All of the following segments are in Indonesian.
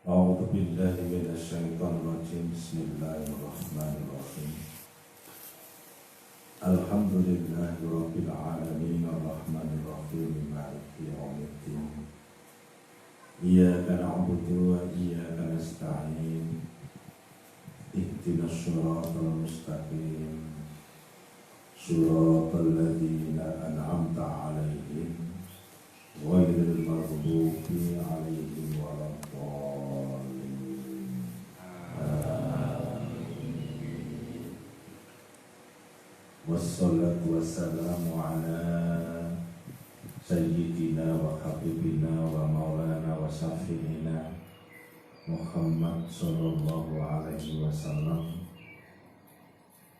أعوذ بالله من الشيطان الرجيم بسم الله الرحمن الرحيم الحمد لله رب العالمين الرحمن الرحيم مالك يوم الدين إياك نعبد وإياك نستعين اهدنا الصراط المستقيم صراط الذين أنعمت عليهم غير المغضوب عليهم ولا الضالين والصلاة والسلام على سيدنا وحبيبنا ومولانا وشفيعنا محمد صلى الله عليه وسلم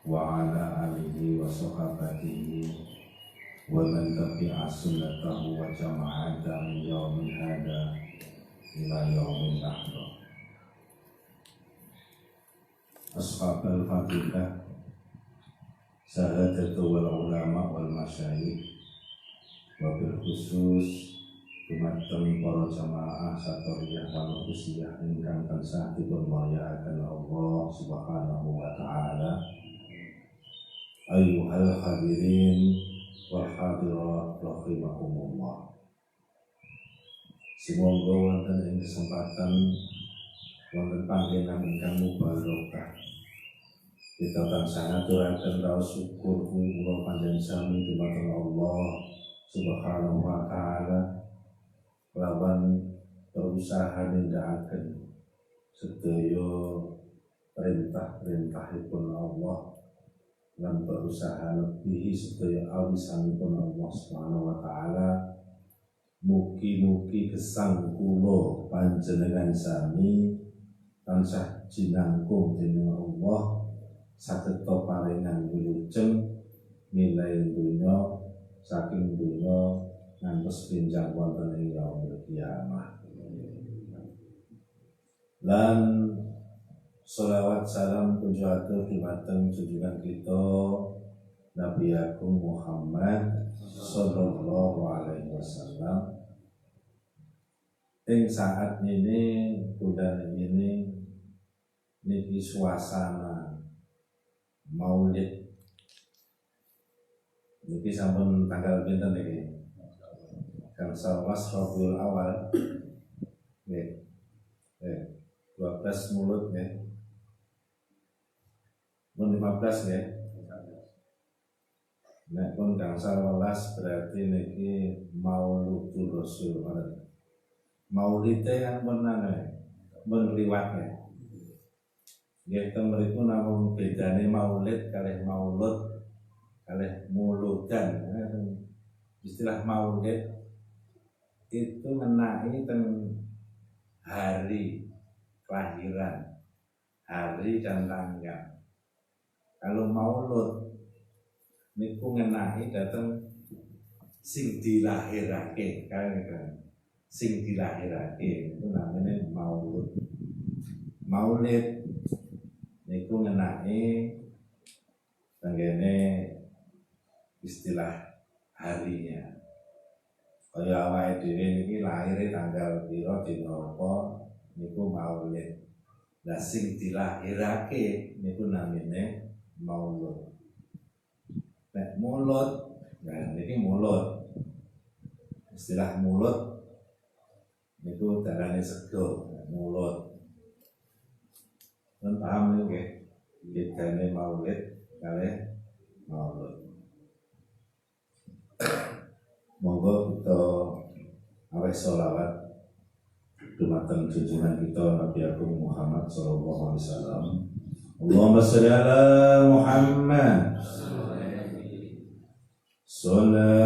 وعلى آله وصحبه ومن تبع سنته وجماعة من يوم هذا إلى يوم الآخرة. أصحاب الفضيلة سادة والعلماء والمشايخ وبالkhusus dumateng para jamaah satoriyah wal usiyah ingkang tansah dipunmulyakaken Allah Subhanahu wa taala. Ayyuhal hadirin wal hadirat rahimakumullah. Semoga wonten ing kesempatan wonten panggenan ingkang mubarakah kita tansah ngaturaken raos syukur kula panjenengan sami dumateng Allah Subhanahu wa taala lawan berusaha nindakaken sedaya perintah-perintahipun Allah lan berusaha lebihi sedaya awisanipun Allah Subhanahu wa taala. Mugi-mugi gesang kula panjenengan sami tansah jinangkung dening Allah saged paringan wilujeng nilai dunya saking dunya ngantos pinjang wonten ing yaumul kiamah. Lan sholawat salam kunjuhatur dumateng junjungan kita Nabi Agung Muhammad sallallahu alaihi wasallam. Ing saat ini bulan ini niki suasana Maulid. Niki sampun tanggal pinten niki? Tanggal 11 Rabiul Awal. Nggih. 12 Mulud nggih. 15 ya. Nek pun gangsal 11 berarti niki Mauludul Rasul. Maulite yang menang menliwat ya. Nggih teng mriku namung bedane maulid kalih maulud kalih muludan. Istilah maulid itu mengenai teng hari kelahiran, hari dan tanggal. Kalau maulud niku ngenai dateng sing dilahirake, kan sing dilahirake itu namanya maulud. Maulid niku ngenai tenggene istilah harinya. Kaya awake dhewe niki lahir tanggal pira dina apa niku maulid. Lah sing dilahirake niku namine maulud. Nek mulud, nah niki mulud. Istilah mulud niku darane sego, mulud. Kan paham nggih? Bedane maulid kalih maulud. Monggo kita aweh sholawat dumateng junjungan kita Nabi Agung Muhammad sallallahu alaihi wasallam. Allahumma shalli ala Muhammad. Salatullah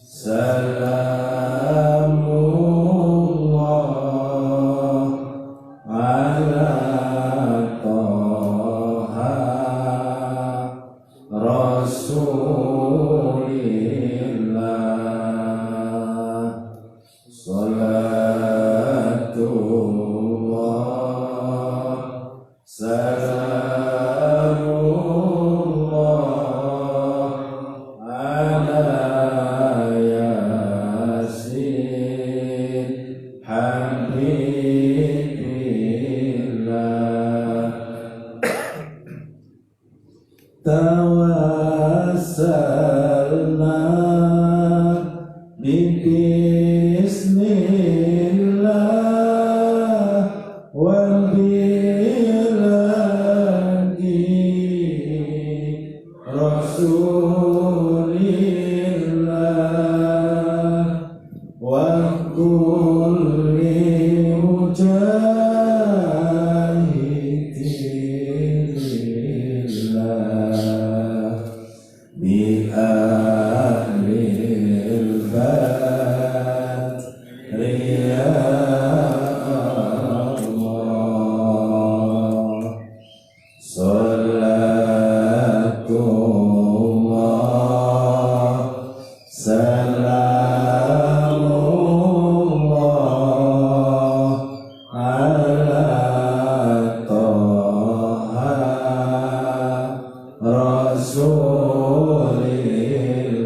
salamullah ala Taha Rasulillah. Salatullah salamullah arsalna bismillah wa biladi rasulillah wa kulli mujahidillah bi ahlil badri ya Allah salatullah salamullah ala Toha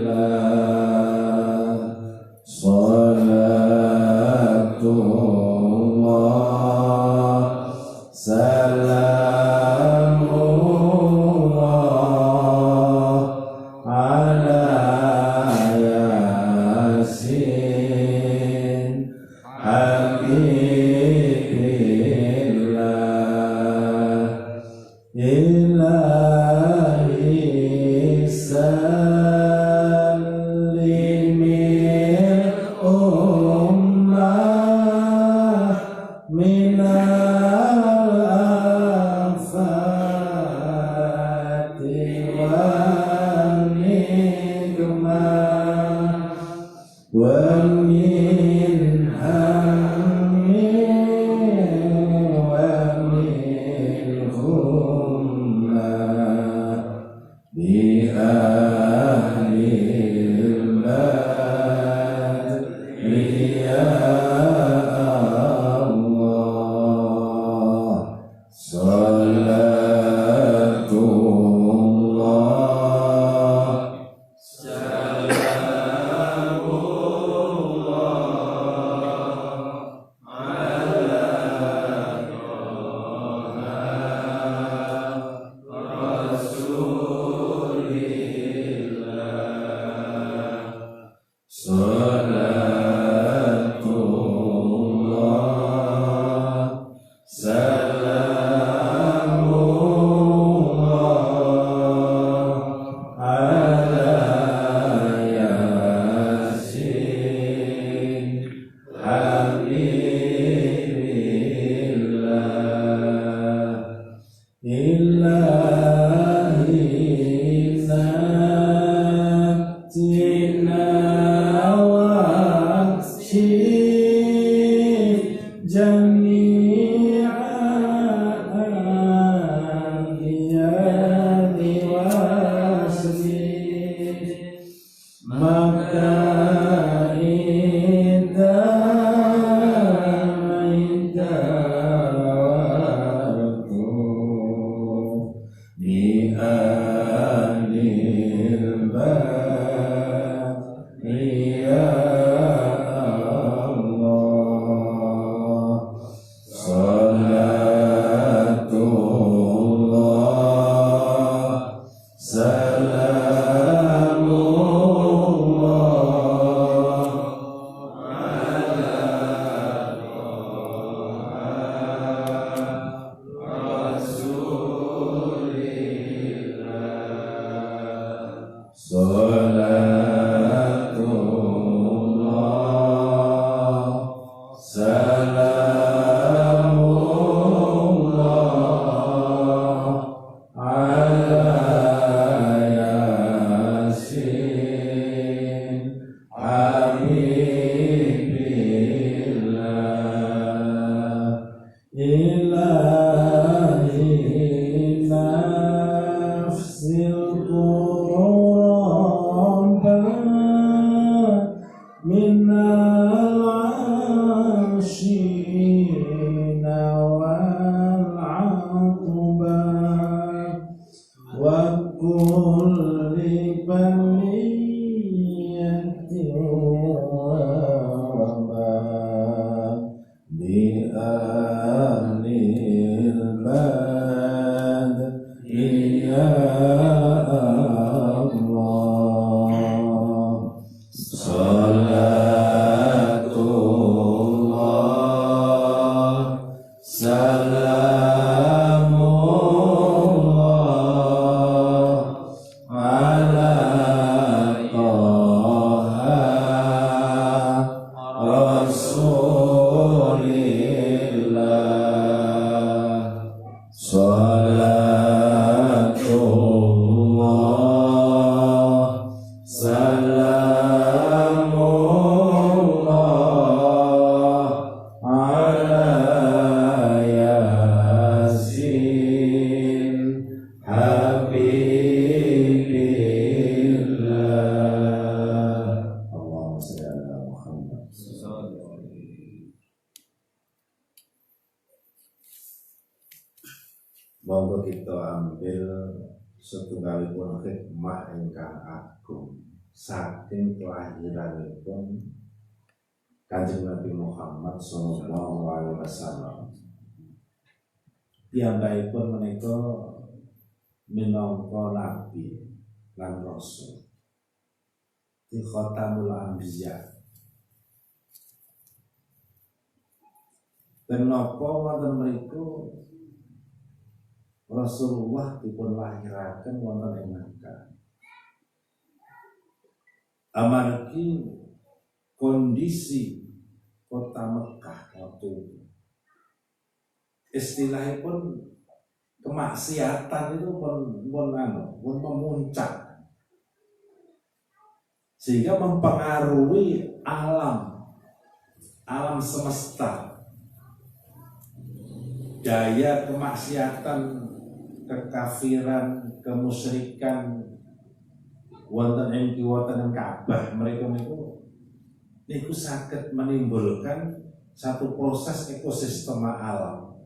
Rasulillah salatullah salamullah ala Yasin Habibillah ilahi salimil ummah minal afati wal nikmah wa min hammin wa min hummah bi ahlil badri ya Allah salatullah salatullah salamullah ala Yasin Habibillah ilahi natina wa shif jami'a adiyani wa shif maka bi ahlil badri ya Allah salatullah salamullah ala Rasulillah salatullah salamullah ala Yasin Habibillah ilahi nafsil Qur'an Salamullah ala Yasin Habibillah. Allahumma shalli ala Muhammad. Monggo kita ambil setunggalipun hikmah ingkang agung saking kelahiranipun Kanjeng Nabi Muhammad sallallahu alaihi wasallam. Piyambakipun menika minangka nabi lan rasul. Di khatamul anbiya. Kenapa wonten mriku Rasulullah dipun lahiraken wonten ing Makkah? Amargi kondisi kota Mekah waktu itu istilahipun kemaksiatan itu pun memuncak sehingga mempengaruhi alam semesta. Gaya kemaksiatan, kekafiran, kemusyrikan wonten ing Ka'bah mereka niku saged menimbulkan satu proses ekosistem alam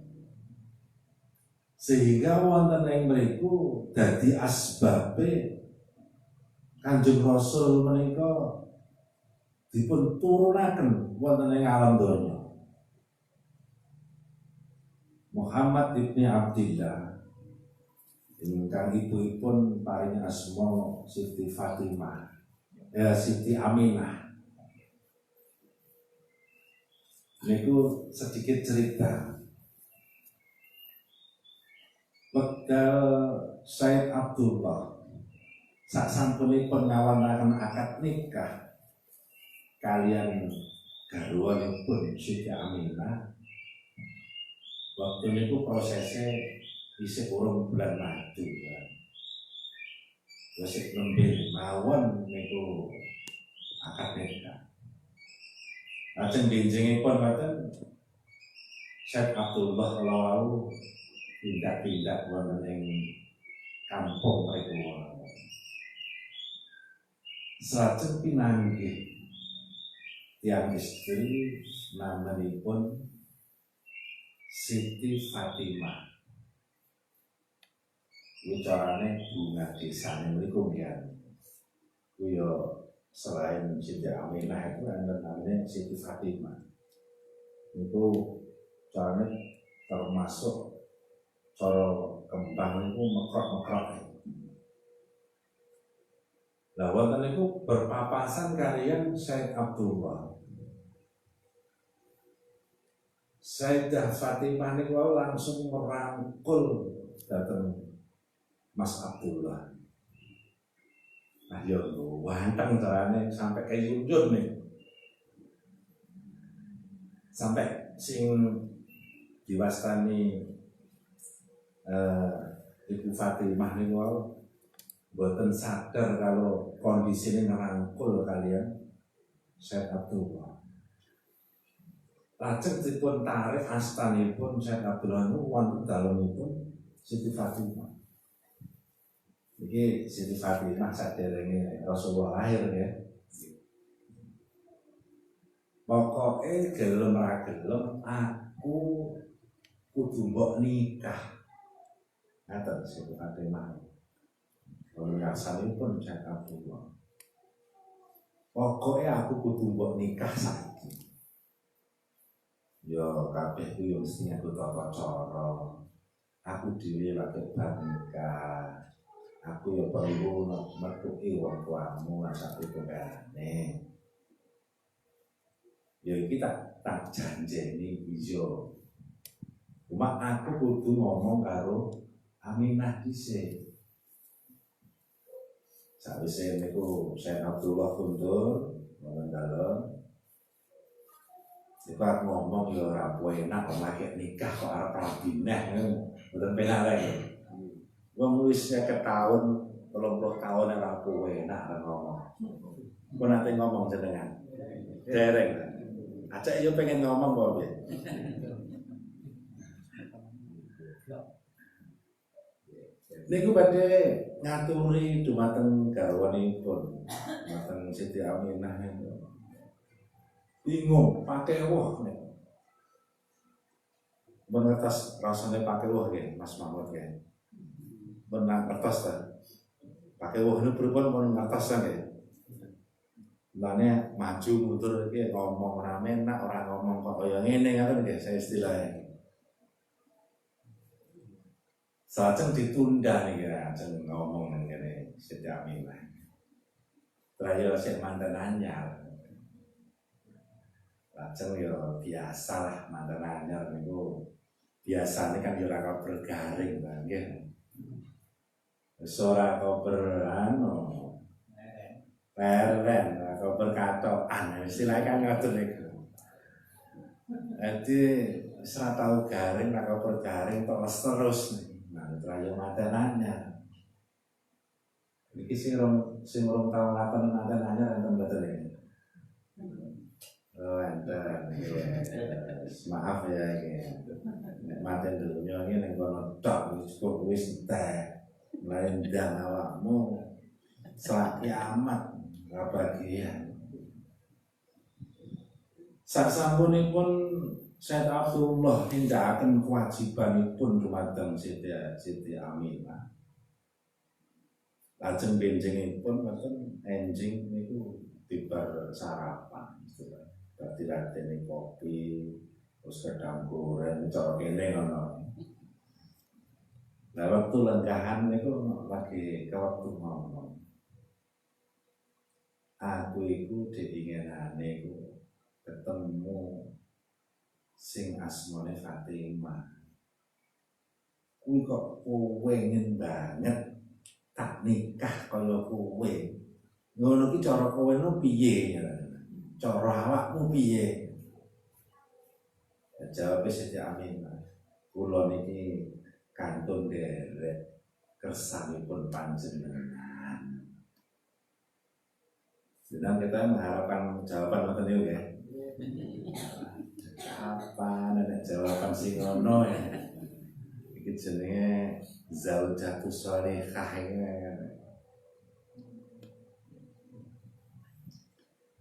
sehingga wonten ing mriku dadi asbabe Kanjeng Rasul menika dipun turunaken wonten ing alam donya. Muhammad ibni Abdillah ingkang ibuipun paring asma Siti Fatimah, Siti Aminah. Niku sedikit cerita. Wekdal Said Abdullah saksampunipun ngawanaken akad nikah kalian garwanipun Siti Aminah. Waktu niku prosesnya isih urung bulan madu kan. Wis nembe mawon niku akad nikah. Lajeng benjingipun mboten Syekh Abdullah lawu tindak-tindak wonten ing kampung mriku. Salajeng pinanggih tiyang istri namanipun Siti Fatimah. Wicarane bunga desane mriku nggih. Kuwi selain Siti Aminah itu ada namanya Siti Fatimah. Itu caranya termasuk cara kembang itu mekrok-mekrok. Lah wonten niku berpapasan kalian Syekh Abdullah. Sayyidah Fatimah niku langsung merangkul datang Mas Abdullah. Nah yo wanteng carane sampai kayunjun nih. Sampai sing diwastani Ibu Fatimah niku mboten sadar kalau kondisine ngerangkul kalian Syekh Abdullah. Lajeng dipun tarik astanipun Syekh Abdullah niku wonten dalemipun Siti Fatimah. Iki Siti Fatimah saderenge Rasulullah lahir ya. Pokoke gelem ra gelem aku kudu mbok nikah. Ngaten Siti Fatimah. Pun Syekh Abdullah. Pokoke aku kudu mbok nikah saiki. Yo kabeh ku yo mesti aku tata cara. Aku dhewe lagi nikah. Aku yo perlu metuki wong tuamu sak pitukane. Yo iki tak janjeni iso. Cuma aku kudu ngomong karo Aminah dhisik. Sawise niku Syekh Abdullah kundur mengendalon. Sebab ngomong ya ora enak kok lagi nikah kok arep rabinah mboten penak lagi. Wong wis 50 tahun, 30 tahun ora enak ngomong. Pun nate ngomong jenengan. Dereng. Acak yo pengen ngomong kok piye. Niku badhe ngaturi dumateng garwanipun, dumateng Siti Aminah niku. Bingung pakai woh niku. Mengertas rasane pakai woh nggih, Mas Mahmud nggih. Benar ngertos ta. Pakai woh niku pripun pun ngertos nggih. Mulane maju mundur iki ngomong rame nak ora ngomong kok kaya ngene ngoten nggih saya istilahnya. Sajeng ditunda nih ya, ajeng ngomong ngene Siti Aminah. Terakhir sik manten anyar. Lajeng yo biasa lah manten anyar niku. Biasane kan yo ora kabar garing ta nggih. Wis ora kabar leren, kabar katokan. Istilahnya kan ngoten niku. Jadi ora tau garing, ora kabar garing tok terus nih. Terakhir matenannya. Iki sing rong tahun lapan matenannya enten mboten iki. Oh, enten. Maaf ya iki. Nek maten dunya iki ning kono tok cukup wis entek. Mlendang awakmu sak kiamat kebahagiaan. Sasampunipun Said Abdullah nindakaken kewajibanipun dumateng Siti Aminah. Lajeng benjingipun mboten enjing niku tibar sarapan istilah. Dadi radene kopi, terus kedang goreng, cara kene ngono. Lah waktu lenggahan niku lagi ke waktu ngomong. Aku iku diinginane iku ketemu sing asmane Fatimah. Kuwi kok kowe ingin banget tak nikah kaya kowe. Ngono ki cara kowe no piye? Cara awakmu piye? Jawab Siti Aminah. Kula niki kantun derek kersanipun panjenengan. Sedang kita mengharapkan jawaban ngoten niku ya. Apa nek jawaban sing ngono ya. Iki jenenge zaujatus shalihah ya.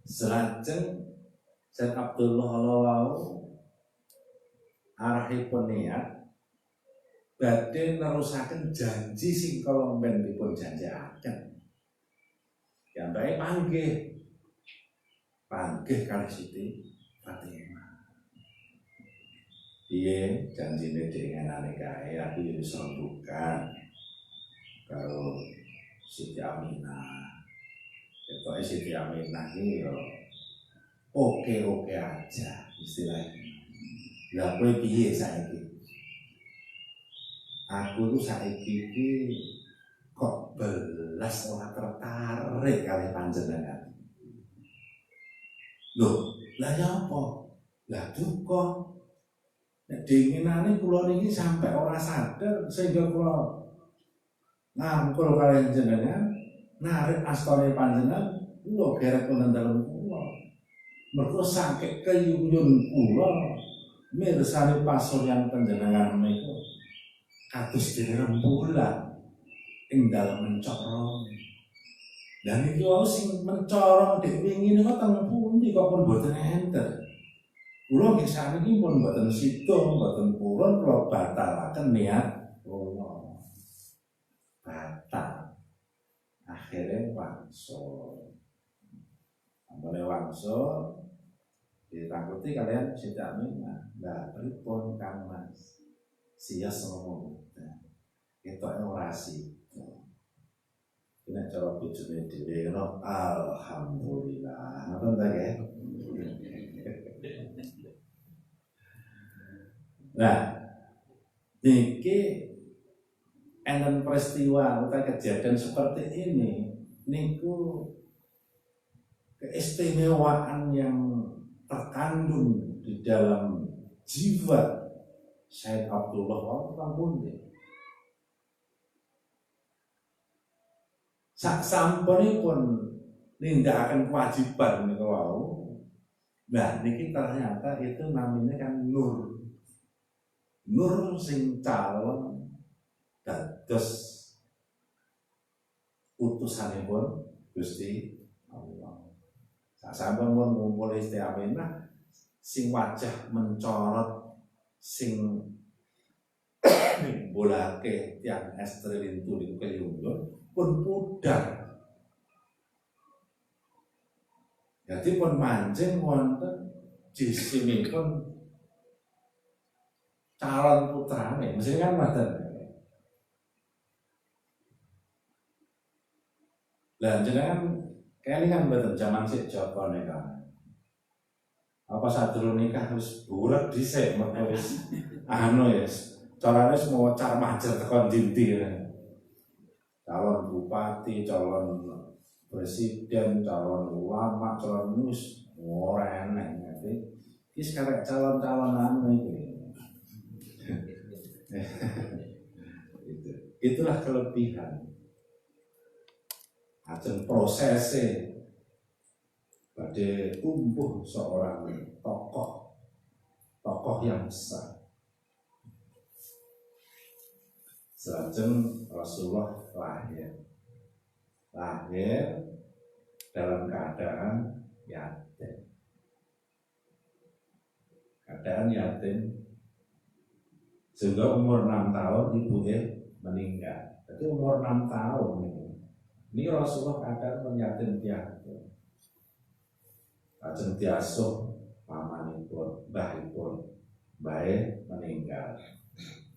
Selajeng Said Abdullah Alawau arahipun niat badhe nerusaken janji sing kala mben dipun janjiaken. Jambake panggih kalih Siti Fatimah. Piye janjine denganane kae aku yo iso bukan karo Siti Aminah. Ketoke Siti Aminah iki yo oke aja istilahnya. Lah kowe piye saiki? Aku tuh saiki iki kok belas ora tertarik kali panjenengan. Loh, lah ya apa? Lah duka. Nek dinginane kula niki sampai ora sadar sehingga kula ngangkul kali panjenengan, narik astane panjenengan, kula geret wonten dalem kula. Mergo saking keyuyun kula mirsani pasuryan panjenengan menika kados dene rembulan ing dalem mencorong. Dan iki wae sing mencorong dek wingi niku teng pundi kok pun boten enter. Kula nggih sakniki pun boten sida, boten purun kula batalaken niat kula. Batal. Akhire wangsul. Ampune wangsul ditangguti kalian Siti Aminah. Lah pripun Kang Mas? Sias ngomong. Ketoke ora sida. Nek cara bojone dhewe ngono alhamdulillah. Ngoten ta nggih? Nah, niki enten peristiwa atau kejadian seperti ini niku keistimewaan yang terkandung di dalam jiwa Said Abdullah Al-Mundi. Sak sampunipun nindakaken kewajiban niku wau. Nah, niki ternyata itu namanya kan nur. Nur sing calon dados utusanipun Gusti Allah. Sasampun pun ngumpul istiamenah sing wajah mencorot sing bolake tiang estri lintu niku keliundur pun pudar. Jadi pun mancing wonten jisimipun calon putrane, mesti kan ngoten. Lah jenengan kelingan mboten jaman sik Joko nikah. Apa sadurung nikah wis bulet dhisik mergo wis anu ya. Carane wis mau car majer tekan dinti. Calon bupati, calon presiden, calon ulama, calon mus, ora enak ngerti. Iki sekarang calon-calon anu iki. Itulah kelebihan. Ajeng prosesnya pada tumbuh seorang tokoh yang besar. Selajeng Rasulullah lahir dalam keadaan yatim, sehingga umur 6 tahun ibunya meninggal. Jadi umur 6 tahun ini Rasulullah keadaan yatim piatu. Lajeng diasuh pamanipun, mbahipun, mbahe meninggal.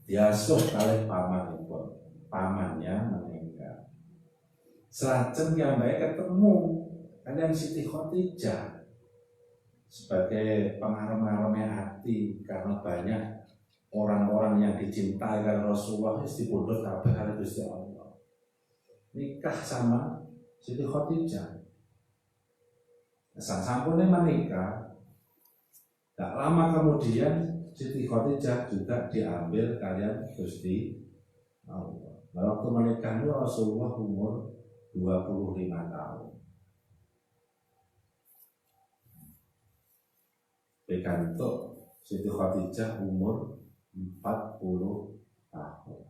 Diasuh kalih pamanipun, pamannya meninggal. Selajeng piyambake ketemu kalian Siti Khadijah sebagai pengarem-areme hati karena banyak orang-orang yang dicintai oleh Rasulullah dipundhut kabeh kali Gusti Allah. Nikah sama Siti Khadijah. Sampune menikah, tak lama kemudian Siti Khadijah juga diambil kalian Gusti Allah. Waktu menikah itu Rasulullah umur 25 tahun. Bekantuk Siti Khadijah umur 40 tahun.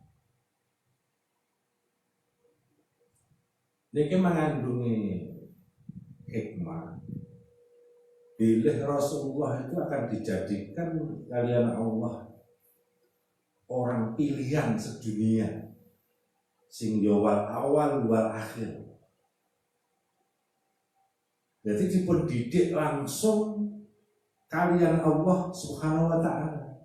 Niki mengandungi hikmah. Bilih Rasulullah itu akan dijadikan kalian Allah orang pilihan sedunia, sing wal awal wal akhir. Jadi dipun didik langsung kalian Allah Subhanahu wa ta'ala.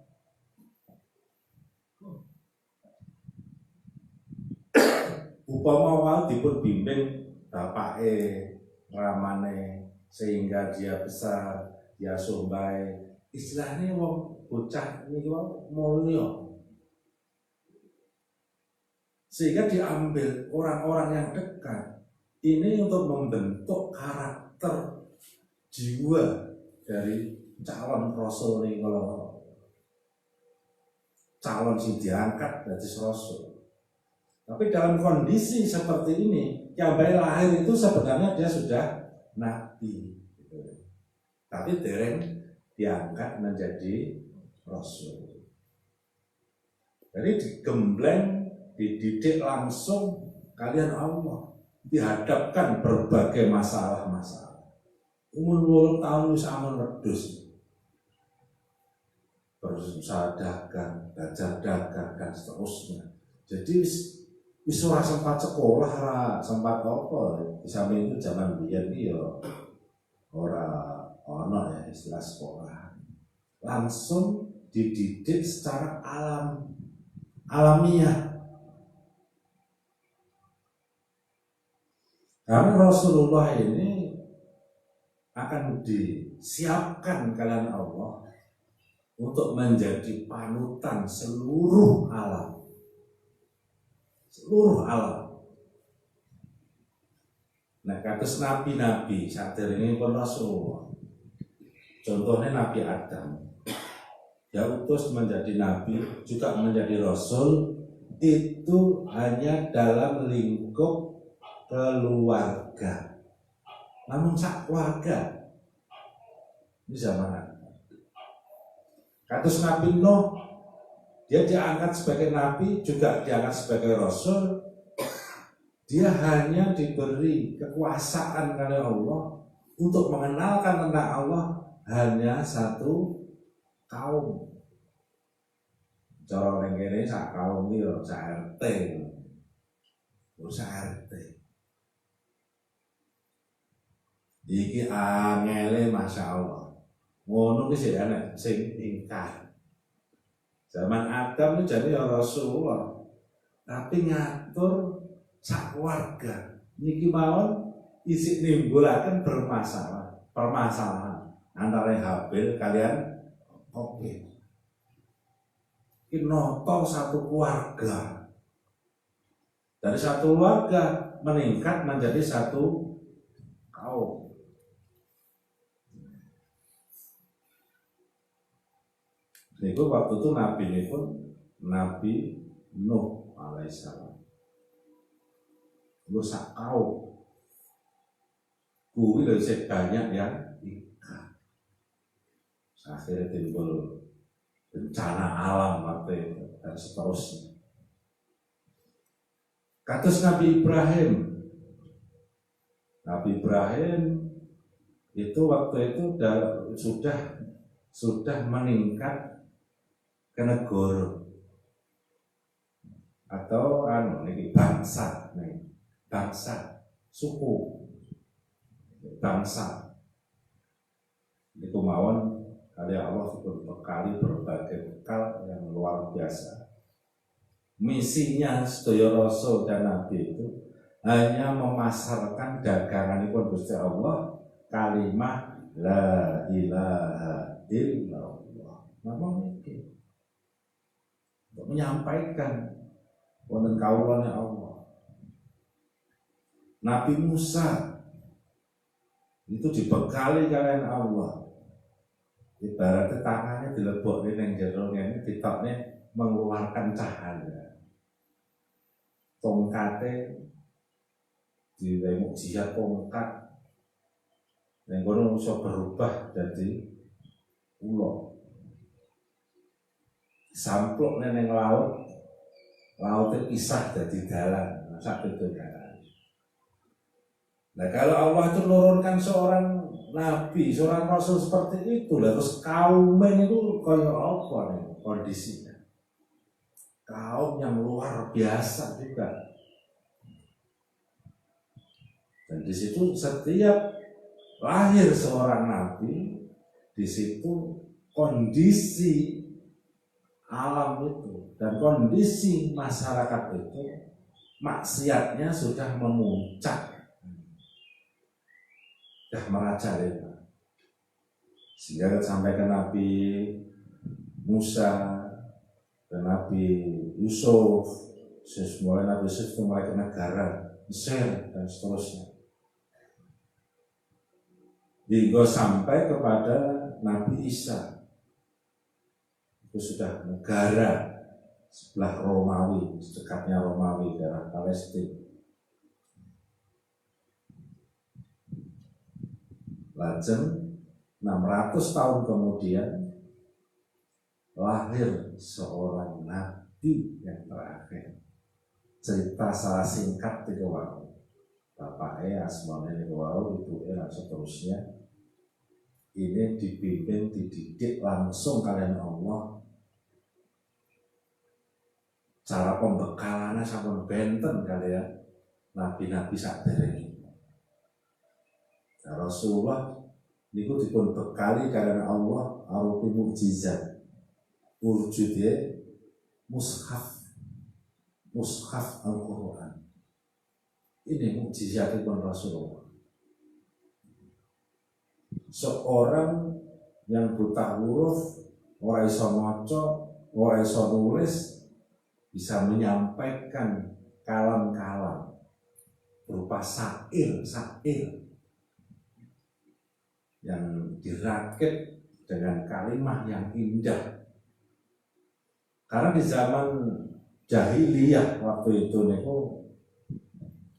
Upama wal dipun bimbing bapake, ramane, sehingga dia besar, dia sombai. Istilahnya wong bocah niki wong mulya. Sehingga diambil orang-orang yang dekat ini untuk membentuk karakter jiwa dari calon rasul nih, kalau calon sing diangkat dari rasul. Tapi dalam kondisi seperti ini, yang bayi lahir itu sebenarnya dia sudah nabi, tapi dereng diangkat menjadi rasul. Jadi digembleng, dididik langsung kalian Allah, dihadapkan berbagai masalah-masalah. Umur 8 tahun wis amun wedhus, berusaha dagang, belajar dagang dan seterusnya. Jadi wis ora sempat sekolah, ora sempat apa. Di samping itu zaman biyen iki ya ora ono ya istilah sekolah. Langsung dididik secara alamiah. Karena Rasulullah ini akan disiapkan kalian Allah untuk menjadi panutan seluruh alam. Seluruh alam. Nah, kados nabi-nabi saderenge pun Rasulullah. Contohnya Nabi Adam. Dia utus menjadi nabi, juga menjadi rasul, itu hanya dalam lingkup keluarga. namun sak keluarga di zaman kados Nabi Nuh, dia diangkat sebagai nabi, juga diangkat sebagai rasul. Dia hanya diberi kekuasaan oleh Allah untuk mengenalkan tentang Allah hanya satu kaum. Cara ngene sak kaum iki sak RT. Sak RT. Iki angele masyaallah. Ngono ki sik enek sing ingkar. Zaman Adam itu jadi Rasulullah, tapi ngatur sak keluarga. Niki mawon isi nimbulaken permasalahan antara Habil kalian Qabil. Ini noto satu keluarga, dari satu keluarga meningkat menjadi satu kaum. Itu waktu itu Nabi ini pun Nabi Nuh alaihissalam. Lu sak kaum, kuwi lho sik banyak yang ikat. Akhirnya timbul bencana alam waktu itu dan seterusnya. Kados Nabi Ibrahim. Nabi Ibrahim itu waktu itu sudah meningkat ke negara atau bangsa, suku, bangsa. Itu mawon kali Allah berbekali berbagai bekal yang luar biasa. Misinya sedaya rasul dan nabi itu hanya memasarkan daganganipun Gusti Allah, kalimat la ilaha illallah. Namanya itu untuk menyampaikan wonten kawulane Allah. Nabi Musa itu dibekali kalian Allah. Ibaratnya tangannya dilebokne ning jero ngene ditokne mengeluarkan cahaya. Tongkate diwehi mukjizat tongkat. Ning kono iso berubah jadi ulo. Samplukne ning laut pisah jadi dalan, sak itu dalan. Nah kalau Allah itu menurunkan seorang nabi, seorang rasul seperti itu, terus kaumnya itu kaya apa nih kondisinya? Kaum yang luar biasa juga. Dan di situ setiap lahir seorang nabi, di situ kondisi alam itu dan kondisi masyarakat itu maksiatnya sudah memuncak. Sudah merajalela, sehingga sampai ke Nabi Musa, ke Nabi Yusuf, mulai Nabi Yusuf itu mulai ke negara Mesir dan seterusnya, hingga sampai kepada Nabi Isa. Itu sudah negara sebelah Romawi, dekatnya Romawi, daerah Palestina. Lajeng 600 tahun kemudian lahir seorang nabi yang terakhir. Cerita salah singkat itu wau. Bapaknya asmane niku wau, ibunya dan seterusnya. Ini dibimbing, dididik langsung kalian Allah. Cara pembekalannya sampun benten kalian nabi-nabi saderenge. Rasulullah niku dipun bekali karena Allah arupi mukjizat. Wujudnya mushaf Al-Quran. Ini mukjizatipun Rasulullah. Seorang yang buta huruf, ora iso maca, ora iso nulis, bisa menyampaikan kalam-kalam berupa syair yang dirakit dengan kalimat yang indah. Karena di zaman jahiliyah waktu itu niku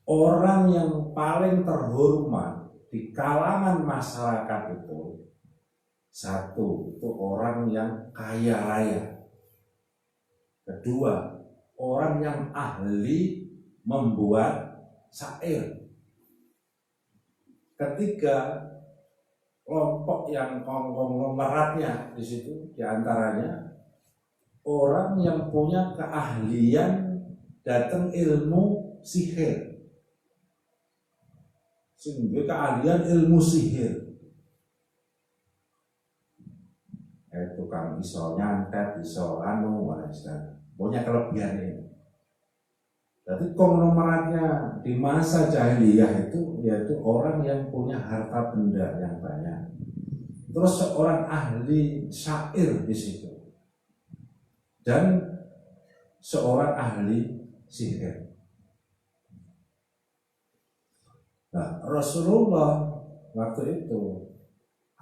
orang yang paling terhormat di kalangan masyarakat itu, satu, itu orang yang kaya raya. Kedua, orang yang ahli membuat syair. Ketiga, kelompok yang konglomeratnya di situ, diantaranya orang yang punya keahlian datang ilmu sihir. Sehingga keahlian ilmu sihir, tukang iso nyantet, iso anu, punya kelebihan ini. Jadi konglomeratnya di masa jahiliyah itu yaitu orang yang punya harta benda yang banyak. Terus seorang ahli syair di situ dan seorang ahli sihir. Nah, Rasulullah waktu itu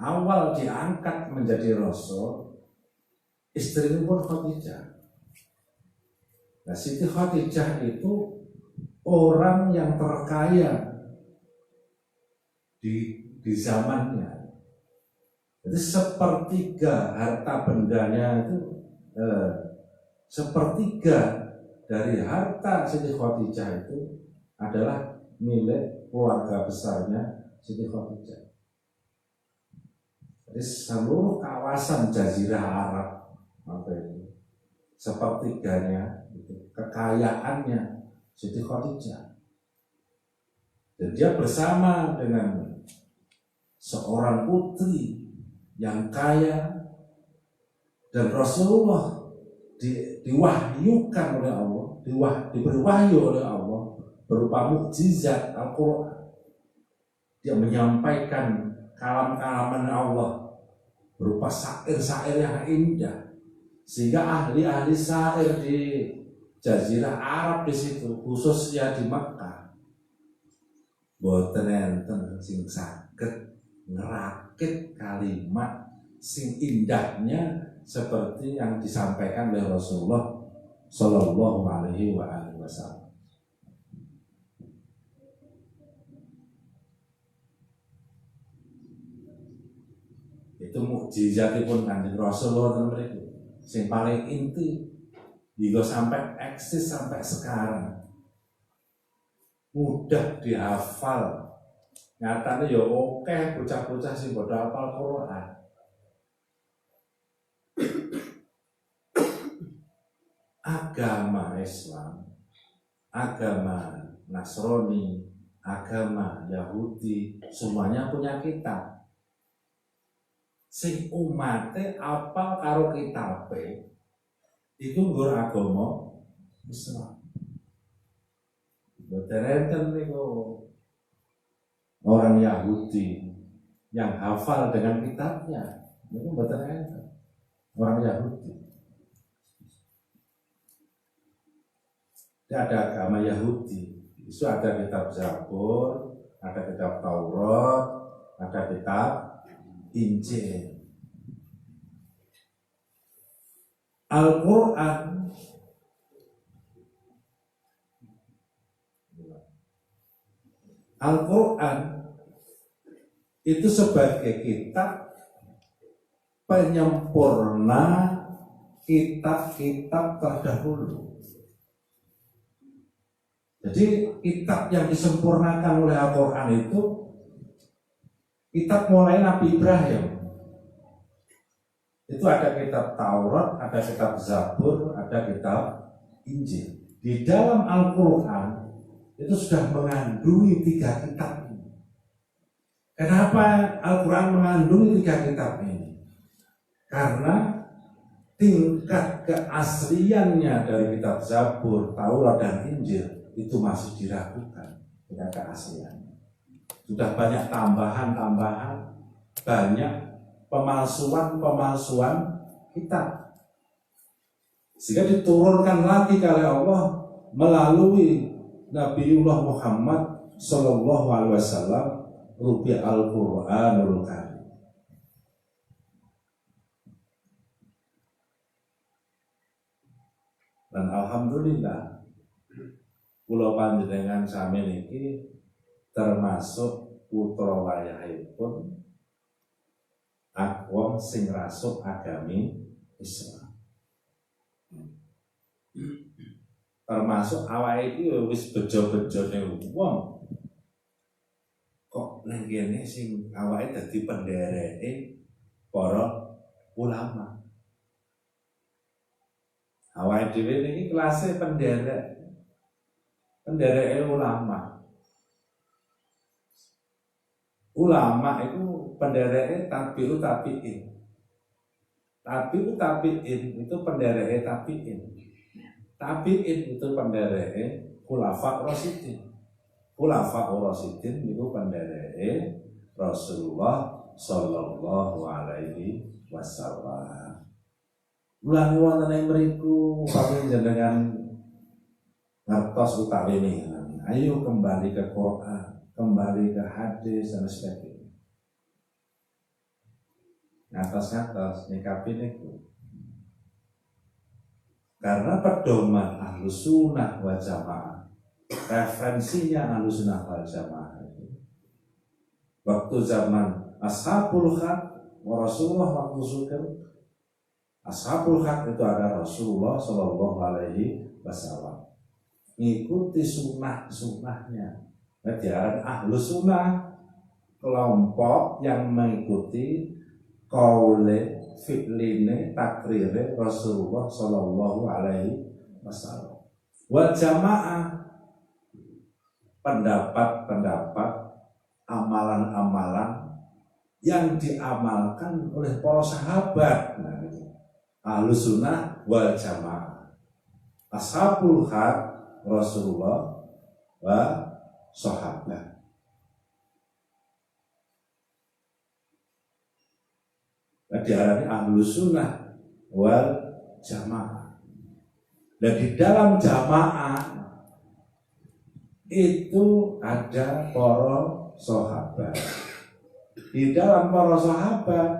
awal diangkat menjadi Rasul, istrinya pun Khadijah. Nah, Siti Khadijah itu orang yang terkaya di zamannya. Jadi sepertiga harta bendanya itu sepertiga dari harta Siti Khadijah itu adalah milik keluarga besarnya Siti Khadijah. Jadi seluruh kawasan Jazirah Arab sepertiganya itu kekayaannya Siti Khadijah. Dan dia bersama dengan seorang putri yang kaya, dan Rasulullah diwahyukan oleh Allah, diberi wahyu oleh Allah berupa mukjizat Al-Quran. Dia menyampaikan kalam-kalaman Allah berupa syair-syair yang indah, sehingga ahli-ahli syair di Jazirah Arab di situ, khususnya di Makkah, boten enten sing saged ngerakit kalimat sing indahnya seperti yang disampaikan oleh Rasulullah Shallallahu Alaihi Wasallam. Itu mukjizatipun Kanjeng Rasulullah mereka, sing paling inti, hingga sampai eksis sampai sekarang, mudah dihafal. Nyatanya ya oke bocah-bocah sing padha hafal Quran. Agama Islam, agama Nasrani, agama Yahudi, semuanya punya kitab. Sing umate apal karo kitabe iku nggur agama Islam. Boten niku orang Yahudi yang hafal dengan kitabnya, itu boten enten orang Yahudi. Ada agama Yahudi, itu ada kitab Zabur, ada kitab Taurat, ada kitab Injil. Al-Quran itu sebagai kitab penyempurna kitab-kitab terdahulu. Jadi kitab yang disempurnakan oleh Al-Quran itu kitab mulai Nabi Ibrahim. Itu ada kitab Taurat, ada kitab Zabur, ada kitab Injil. Di dalam Al-Quran itu sudah mengandungi 3 kitab ini. Kenapa Al-Quran mengandungi 3 kitab ini? Karena tingkat keasliannya dari kitab Zabur, Taurat, dan Injil itu masih diragukan dengan keasliannya. Sudah banyak tambahan-tambahan, banyak pemalsuan kitab, sehingga diturunkan lagi oleh Allah melalui Nabiullah Muhammad Sallallahu Alaihi Wasallam rubi Al-Quranul Karim. Dan alhamdulillah kula panjenengan sami niki termasuk putra wayahipun wong sing rasuk agami Islam. Termasuk awake iki wis bejo-bejone wong. Kok nang kene sing awake dadi pendereke para ulama. Awake dhewe niki kelasé pendereke ulama. Ulama itu pendereke tabi'ut tabi'in. Tabi'ut tabi'in itu pendereke tabi'in. Tabi'in itu pendereke khulafa rasyidin. Khulafa rasyidin itu pendereke Rasulullah sallallahu alaihi wasallam. Ulangi wonten ing mriku panjenengan ngertos utawi ini. Ayo kembali ke Quran, kembali ke hadis dan sebagainya. Ngatos-ngatos nyikapi niku. Karena pedoman Ahlus Sunnah wal Jamaah, referensinya Ahlus Sunnah wal Jamaah itu waktu zaman Ashabul Khat wa Rasulullah waktu sukir. Ashabul Khat itu ada Rasulullah sallallahu alaihi wasallam. Ngikuti sunnahnya. Ajaran Ahlus Sunnah kelompok yang mengikuti qaule fi'line takrire Rasulullah sallallahu alaihi wasallam. Wal jamaah pendapat-pendapat, amalan-amalan yang diamalkan oleh para sahabat. Nah, Ahlus Sunnah wal Jamaah. Ashabul Khat Rasulullah wa sahabat. Diarani Ahlus Sunnah wal Jamaah. Dan di dalam jamaah itu ada para sahabat. Di dalam para sahabat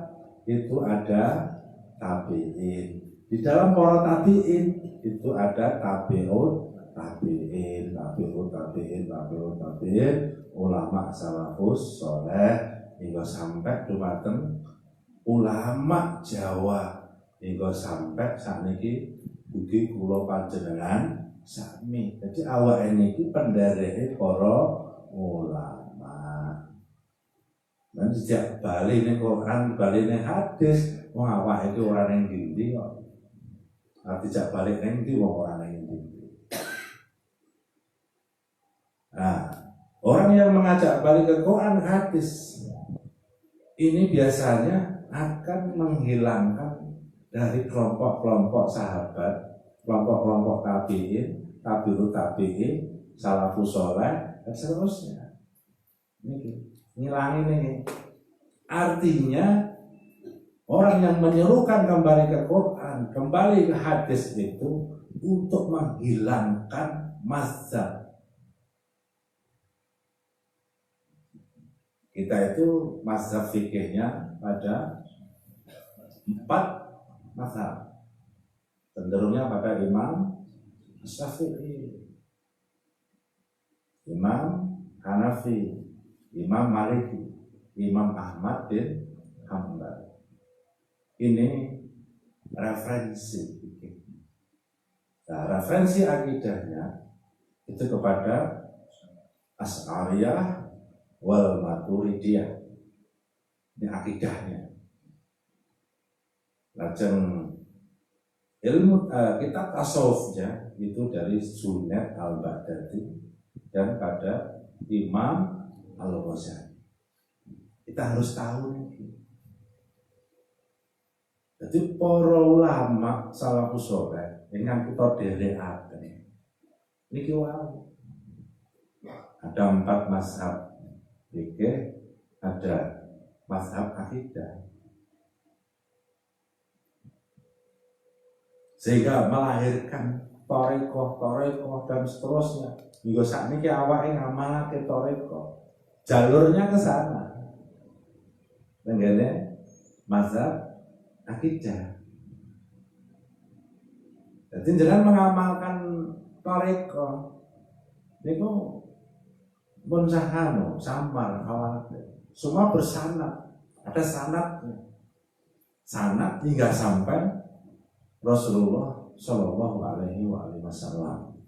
itu ada tabi'in. Di dalam para tabi'in itu ada tabi'ut tabi'in, ulama salafus soleh hingga sampai dumateng ulama Jawa hingga sampai sakniki dugi kula panjenengan sami. Jadi awake niki pendereke para ulama. Dan sejak bali ning Quran, bali ning hadis, wong awake iki ora ning ndi kok. Sejak balik ning ndi wong ora ning ndi. Nah, orang yang mengajak balik ke Quran hadis ini biasanya akan menghilangkan dari kelompok-kelompok sahabat, kelompok-kelompok tabi'in, tabi'ut tabi'in, salafus saleh dan seterusnya. Ini ngilangin ini. Artinya orang yang menyerukan kembali ke Quran, kembali ke hadis itu untuk menghilangkan mazhab. Kita itu mazhab fikihnya pada 4 mazhab. Cenderungnya pada Imam Syafi'i, Imam Hanafi, Imam Maliki, Imam Ahmad bin Hanbal. Ini referensi fikih. Nah, referensi akidahnya itu kepada Asy'ariyah wal Maturidiyah. Ini akidahnya. Lajeng ilmu kitab tasawufnya itu dari Junaid al-Baghdadi dan pada Imam Al-Ghazali. Kita harus tahu ini. Jadi para ulama salafus saleh dengan kita dhereaken niki wae. Ada 4 mazhab fikih, ada mazhab akidah. Sehingga melahirkan torikoh dan seterusnya. Juga saat ini awake ngamalake torikoh, jalurnya ke sana. Tenggene mazhab akidah. Jadi jangan mengamalkan torikoh. Niku pun sahano, samar, khawatir. Semua bersanad, ada sanadnya. Sanad hingga sampai Rasulullah Shallallahu Alaihi Wasallam.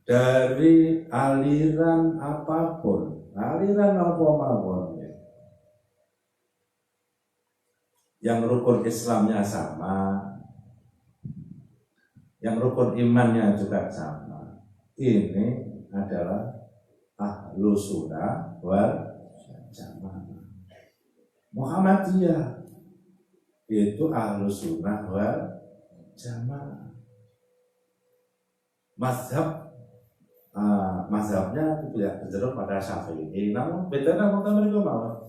Dari aliran apapun, aliran apapun, yang rukun Islamnya sama, yang rukun imannya juga sama, ini adalah ahlu sunnah wal jamaah. Muhammadiyah itu ahlu sunnah wal jamaah. Mazhabnya tidak cenderung pada Syafi'i, namun bedanya mereka mau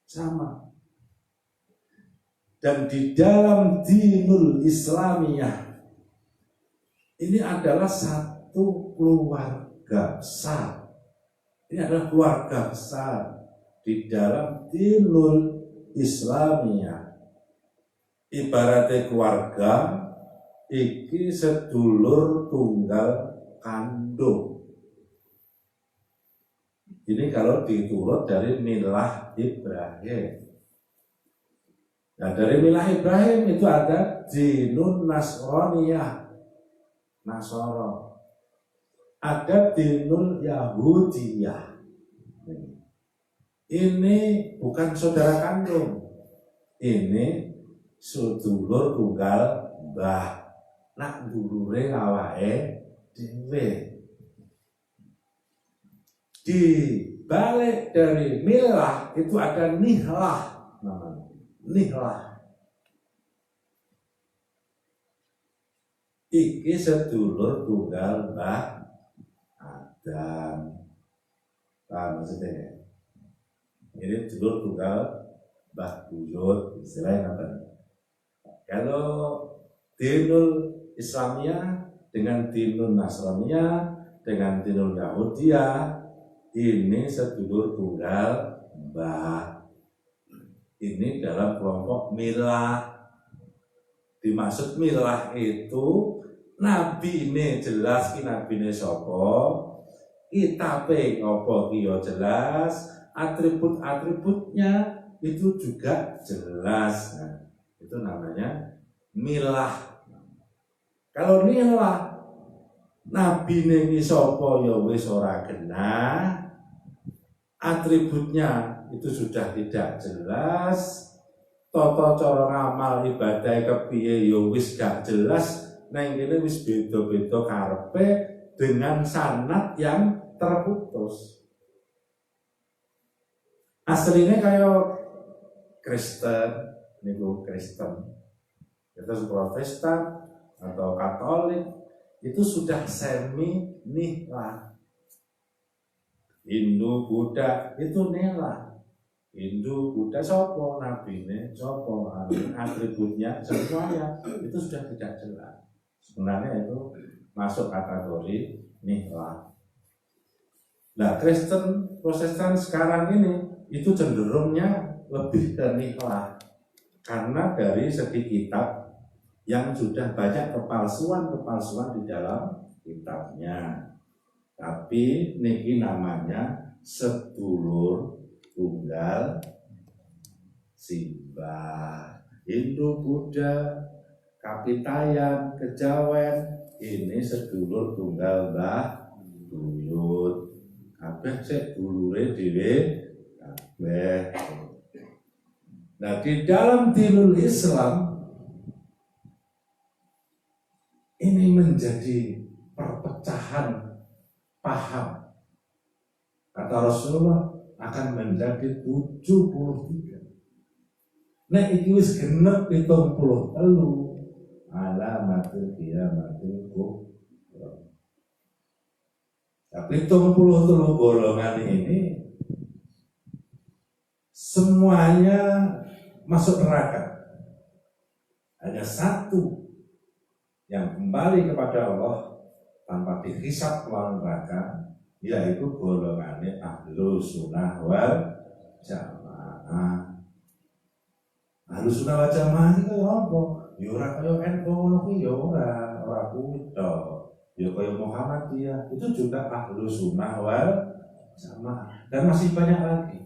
sama. Dan di dalam dinul Islamiyah ini adalah satu keluarga besar. Ini adalah keluarga besar di dalam dinul Islamiyah. Ibaratnya keluarga iki sedulur tunggal kandung. Ini kalau diturut dari milah Ibrahim. Nah, dari milah Ibrahim itu ada dinun Nasraniyah, Nasoro. Ada dinul Yahudiyah. Ini bukan saudara kandung. Ini sedulur tunggal mbah. Nak dulure awake dhewe. Di balik dari milah itu ada nihlah namanya. Nihlah. Iki sedulur tunggal mbah Adam. Paham maksudnya? Ini sedulur tunggal mbah buyut, istilahnya apa? Kalau dinul Islamiyah dengan dinul Nasraniyah dengan dinul Yahudiyah ini sedulur tunggal mbah. Ini dalam kelompok milah. Dimaksud milah itu nabi ini jelas ki nabi ini sapa, kitabe ngopo ki yo jelas, atribut-atributnya itu juga jelas. Nah, itu namanya milah. Kalau nihlah nabi ini sapa ya wis ora genah, atributnya itu sudah tidak jelas, tata cara ngamal ibadah kepiye ya wis gak jelas, nang kene wis beda-beda karepe dengan sanad yang terputus. Aslinya kayak Kristen, niku Kristen, itu Protestan atau Katolik itu sudah semi nihlah. Hindu, Buddha itu nihlah. Hindu, Buddha sopo nabine, sopo atributnya semuanya itu sudah tidak jelas. Sebenarnya itu masuk kategori nihlah. Nah, Kristen, Protestan sekarang ini itu cenderungnya lebih ke nihlah karena dari segi kitab yang sudah banyak kepalsuan di dalam kitabnya. Tapi niki namanya sedulur tunggal simbah. Hindu, Buddha, Kapitayan, Kejawen ini sedulur tunggal mbah buyut. Kabeh sik dulure dhewe kabeh. Nah, di dalam dinul Islam ini menjadi perpecahan paham. Kata Rasulullah akan menjadi 73. Nah, iki wis genep 73 alamatul qiyamatul kubra. Tapi 73 golongan ini semuanya masuk neraka. Hanya satu yang kembali kepada Allah tanpa dihisab keluar neraka, yaitu golongannya ahlu sunnah wal jamaah. Ahlu sunnah wal jamaah itu apa? Ya ora kaya NU ngono kuwi ya ora kuwi tok. Ya kaya Muhammadiyah itu juga Ahlus Sunnah wal Jamaah dan masih banyak lagi.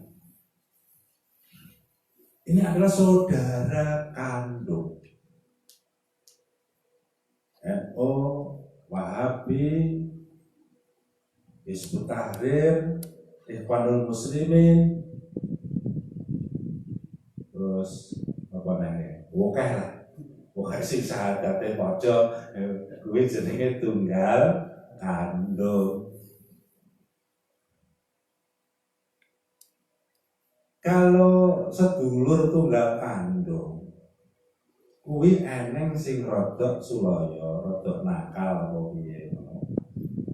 Ini adalah saudara kandung. NU, Wahabi, Hizbut Tahrir, Ikhwanul Muslimin, terus apa namanya? Oke lah. Oke sing sahadate pojok kuwi jenenge tunggal kandung. Kalau sedulur tunggal kandung kuwi eneng sing rodok sulaya, rodok nakal apa piye.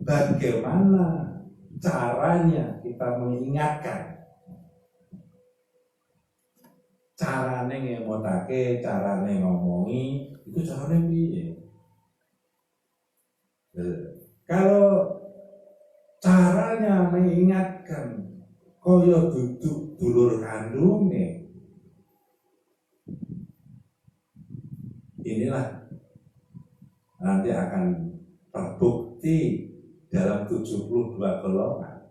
Bagaimana caranya kita mengingatkan? Carane ngemotake, carane ngomongi, itu carane piye? Kalau caranya mengingatkan kaya duduk dulur kandunge, inilah nanti akan terbukti dalam 72 golongan.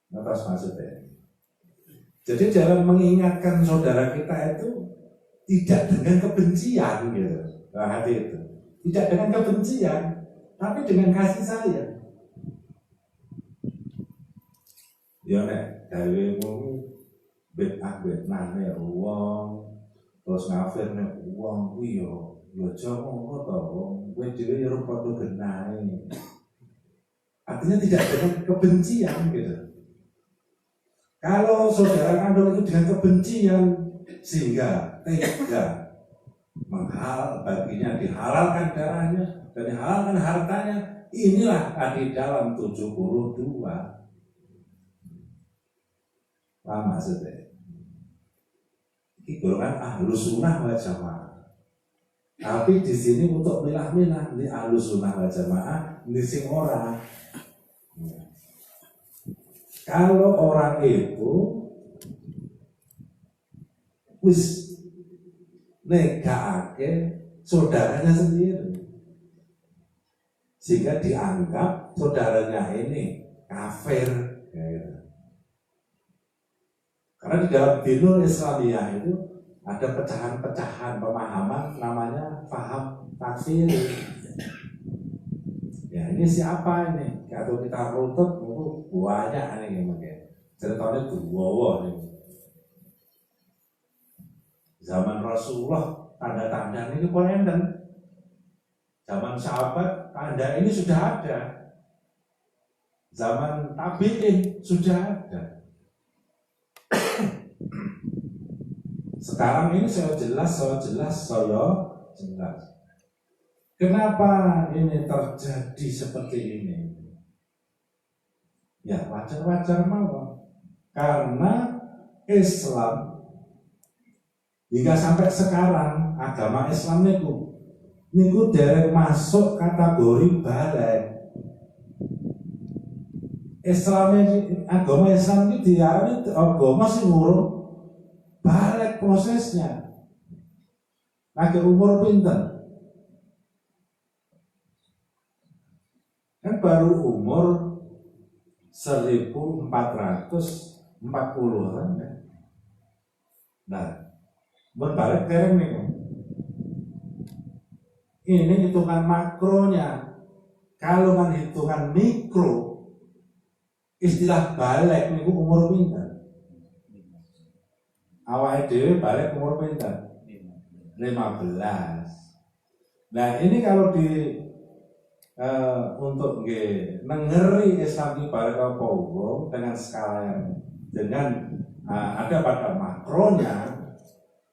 Apa maksudnya? Jadi dalam mengingatkan saudara kita itu tidak dengan kebencian gitu. Nah, hati itu. Tidak dengan kebencian, tapi dengan kasih sayang. Ya nek dawemu bid'ah nane wong terus ngafir nek wong kuwi yo aja ngono to wong kowe dhewe yo padha genahe. Artinya tidak dengan kebencian gitu. Kalau saudara kandung itu dengan kebencian sehingga tega baginya dihalalkan darahnya dan dihalalkan hartanya, inilah di dalam 72. Paham maksudnya? Ini golongan Ahlus Sunnah wal Jamaah. Tapi di sini untuk milah-milah ini Ahlus Sunnah wal Jamaah, ini sing ora. Kalau orang itu wis negaake saudaranya sendiri, sehingga dianggap saudaranya ini kafir. Karena di dalam dinul Islamiyah itu ada pecahan-pecahan pemahaman namanya paham takfir. Ya ini siapa ini? Kalau kita runtut itu banyak nih mungkin. Ceritanya dua nih. Zaman Rasulullah tanda-tanda ini enten. Zaman sahabat tanda ini sudah ada. Zaman tabi'in sudah ada. Sekarang ini saya jelas. Kenapa ini terjadi seperti ini? Ya wajar-wajar mau. Karena Islam hingga sampai sekarang agama Islam niku derek masuk kategori balik. Agama Islam ini diarani agama sing urung balik prosesnya. Lagi umur pinten? Kan baru umur 1440 kan ya. Nah, berbalik dereng nih. Ini hitungan makronya. Kalau kan hitungan mikro, istilah balik niku umur pinten? Awake dhewe balik umur pinten? 15. Nah, ini kalau untuk nengeri Islam balik apa hukum dengan skala yang ada pada makronya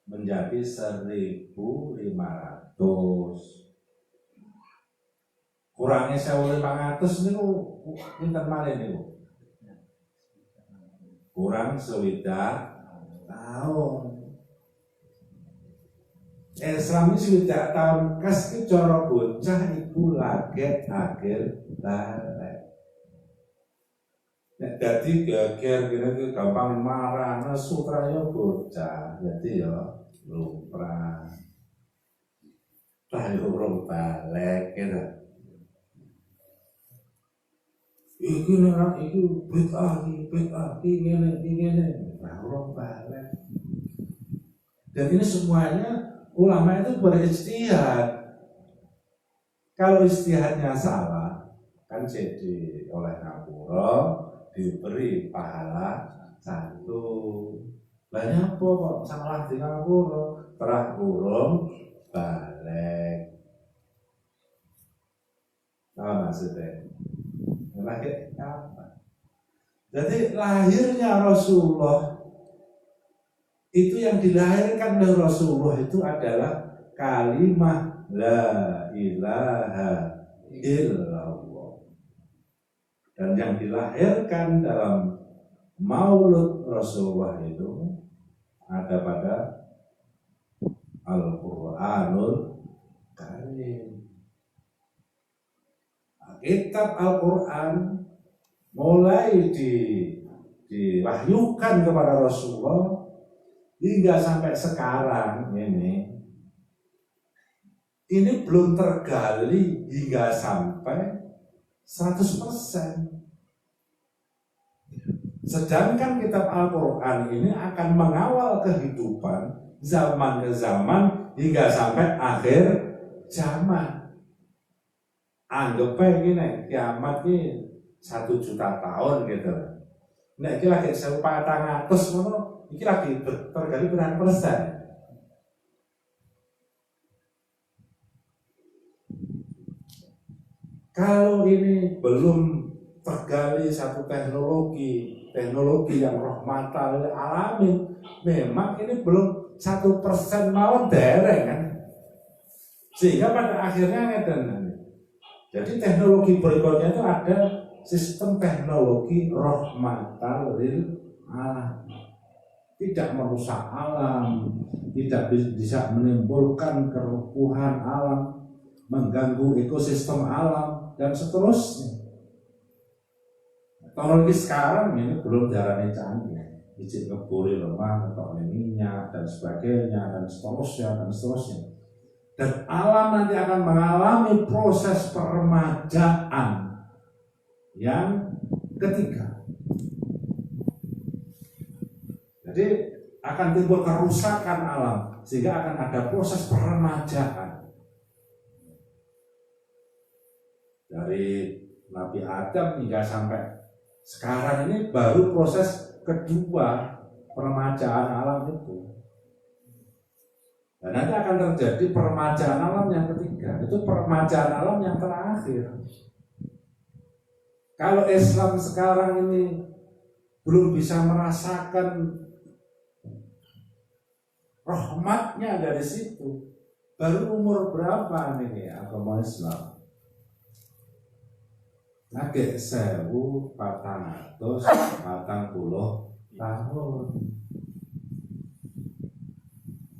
menjadi 1.500. Kurangnya 1.500 niku pinten malih niku? Kurang 60 tahun. Islam ini 60 tahun kas ki cara bocah iku lagi akhir balik. Nek dadi geger kene gampang marah, nesu traya bocah. Jadi ya lumrah. urung balik gitu. Iki nek iki bid'ah iki ngene. Urung balik. Dan ini semuanya ulama itu berijtihad. Kalau ijtihadnya salah, kan jadi oleh ngapura diberi pahala 1. Banyak kok salah di ngapura, terah urung balik. Nah, maksudnya lagi apa? Jadi lahirnya Rasulullah itu, yang dilahirkan oleh Rasulullah itu adalah kalimah la ilaha illallah. Dan yang dilahirkan dalam maulud Rasulullah itu ada pada Al-Quranul Karim. Kitab Al-Quran mulai diwahyukan kepada Rasulullah hingga sampai sekarang ini belum tergali hingga sampai 100%. Sedangkan kitab Al-Quran ini akan mengawal kehidupan zaman ke zaman hingga sampai akhir zaman. Anggap aja gini, kiamat ini 1 juta tahun gitu. Nek iki lagi 1400 ngono, iki lagi tergali berapa persen? Kalau ini belum tergali satu teknologi yang rahmatan lil alamin, memang ini belum 1% mawon dereng kan. Sehingga pada akhirnya ngeten. Jadi teknologi berikutnya itu ada sistem teknologi rahmatan lil alamin. Tidak merusak alam, tidak bisa menimbulkan kerukuhan alam, mengganggu ekosistem alam dan seterusnya. Teknologi sekarang ini belum jarane canggih, izin ngeburi lemah, atau minyak dan sebagainya dan seterusnya. Dan alam nanti akan mengalami proses peremajaan yang ketiga. Jadi akan timbul kerusakan alam, sehingga akan ada proses peremajaan. Dari Nabi Adam hingga sampai sekarang ini baru proses kedua peremajaan alam itu. Dan nanti akan terjadi peremajaan alam yang ketiga, itu peremajaan alam yang terakhir. Kalau Islam sekarang ini belum bisa merasakan rahmatnya dari situ, baru umur berapa nih agama Islam? Nggak 1440 tahun.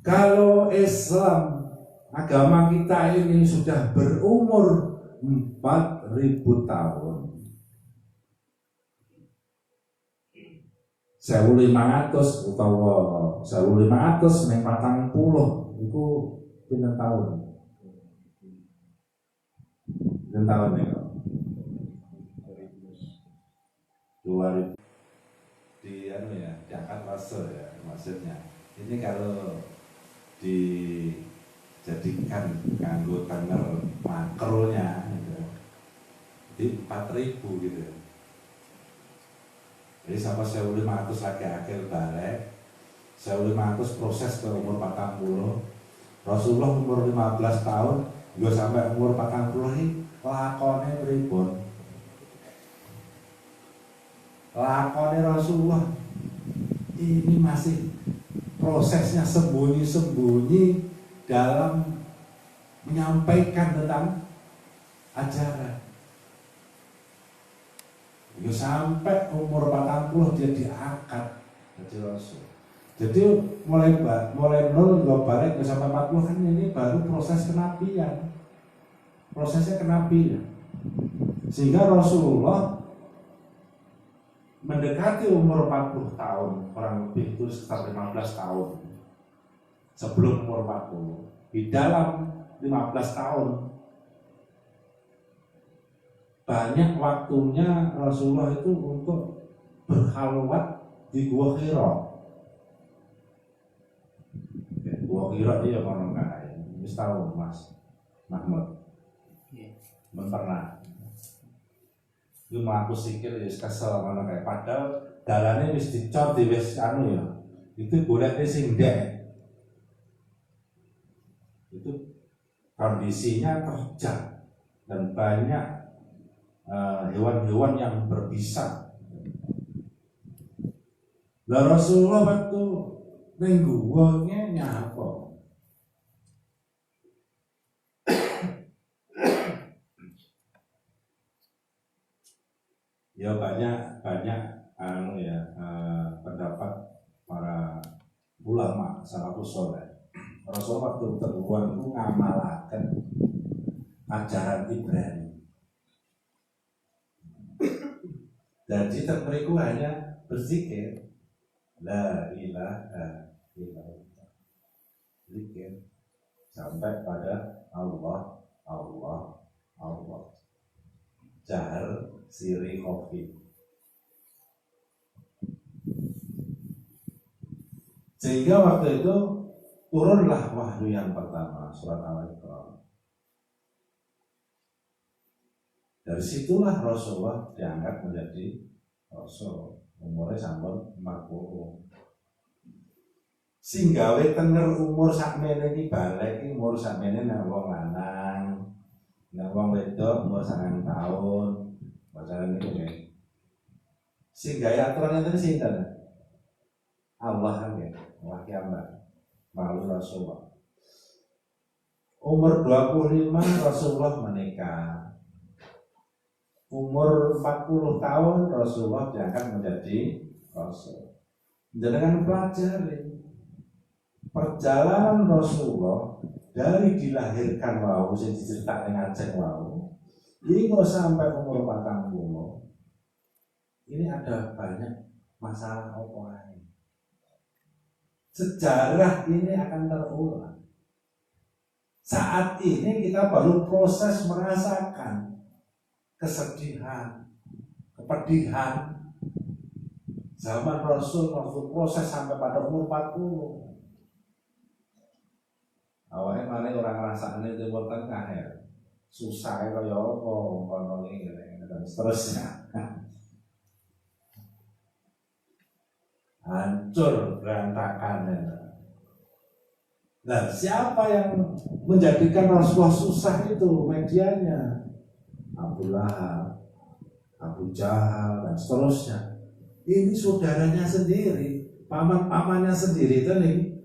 Kalau Islam, agama kita ini sudah berumur 4000 tahun. 1500 utawa 1500 ning 40 iku pinten tahun? Pinten tahun ya? 2000 di diangkat rasul ya maksudnya. Ini kalau dijadikan kanggo tanggal makronya gitu, di 4000 gitu. Jadi sampai 1500 lagi akhir balik, 1500 proses ke umur 40. Rasulullah umur 15 tahun, gue sampai umur 40 ini lakonnya pripun? Lakonnya Rasulullah ini masih prosesnya sembunyi-sembunyi dalam menyampaikan tentang ajaran. Ya sampai umur 40 dia diangkat jadi Rasul. Jadi mulai nol nggak balik ke sampai 40 kan ini baru proses kenabian. Prosesnya kenabian. Sehingga Rasulullah mendekati umur 40 tahun, kurang lebih itu sekitar 15 tahun sebelum umur 40. Di dalam 15 tahun. Banyak waktunya Rasulullah itu untuk berkhalwat di Gua Hira. Gua Hira itu ya kono kae. Wis tau Mas Mahmud. Men pernah. Iku mlaku sikil wis kesel ngono kae. Padahal dalane wis dicor di wis anu ya. Itu goleke sing ndek. Itu kondisinya terjal dan banyak hewan-hewan yang berbisa. Lah Rasulullah waktu ning guwa nyapa? Ya banyak pendapat para ulama salafus saleh. Rasulullah waktu terbuat itu ngamalaken ajaran Ibrani. Jadi mereka hanya berzikir la ilaha illallah, zikir sampai pada Allah, Allah, Allah, jahar siri khofi. Sehingga waktu itu turunlah wahyu yang pertama, surat Al-Iqra. Dari situlah Rasulullah diangkat menjadi Rasul. Umurnya sampun 40. Sing gawe tenger umur sakmene iki balik iki umur sakmene nang wong lanang. Nang wong wedok umur 9 tahun. Pacaran niku nggih. Sing gawe aturan ngene sinten? Allah nggih. Wah kiamat. Malu Rasulullah. Umur 25 Rasulullah menikah. Umur 40 tahun Rasulullah diangkat menjadi Rasul. Dengan pelajari perjalanan Rasulullah dari dilahirkan wau sing diceritakan ngajeng wau hingga sampai umur 40. Ini ada banyak masalah apa lain. Sejarah ini akan terulang. Saat ini kita baru proses merasakan kesedihan, kepedihan zaman Rasul waktu proses sampai pada umur 40. Awalnya malah orang rasanya di Timur Tengah ya, susah kaya apa, kono ini dan seterusnya. Hancur berantakan ya. Nah, siapa yang menjadikan Rasulullah susah itu? Medianya Abu Lahab, Abu Jahal dan seterusnya. Ini saudaranya sendiri, paman-pamannya sendiri tadi.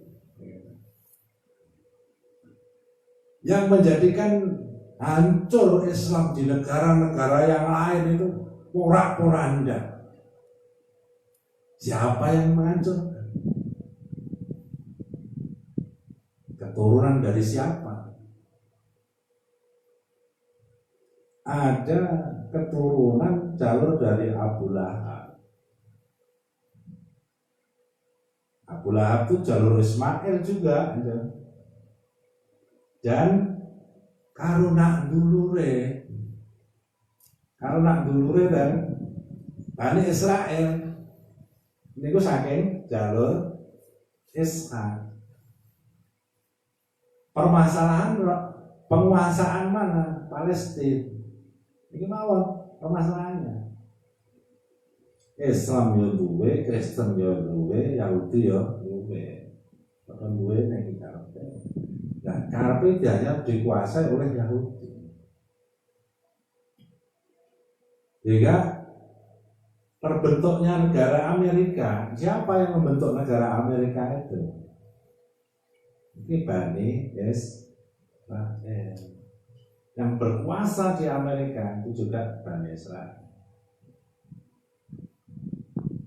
Yang menjadikan hancur Islam di negara-negara yang lain itu porak-poranda. Siapa yang menghancurkan? Keturunan dari siapa? Ada keturunan jalur dari Abu Lahab. Abu Lahab itu jalur Ismail juga. Dan karuna dulure dan Bani Israel niku saking jalur Ishak. Permasalahan penguasaan mana? Palestina. Ini mawon permasalahannya. Islam yo duwe, Kristen yo duwe, Yahudi yo duwe. Padha duwe nek karepe. Nah, karepe hanya dikuasai oleh Yahudi. Sehingga terbentuknya negara Amerika. Siapa yang membentuk negara Amerika itu? Ini Bani Israel. Yang berkuasa di Amerika itu juga Bani Israel.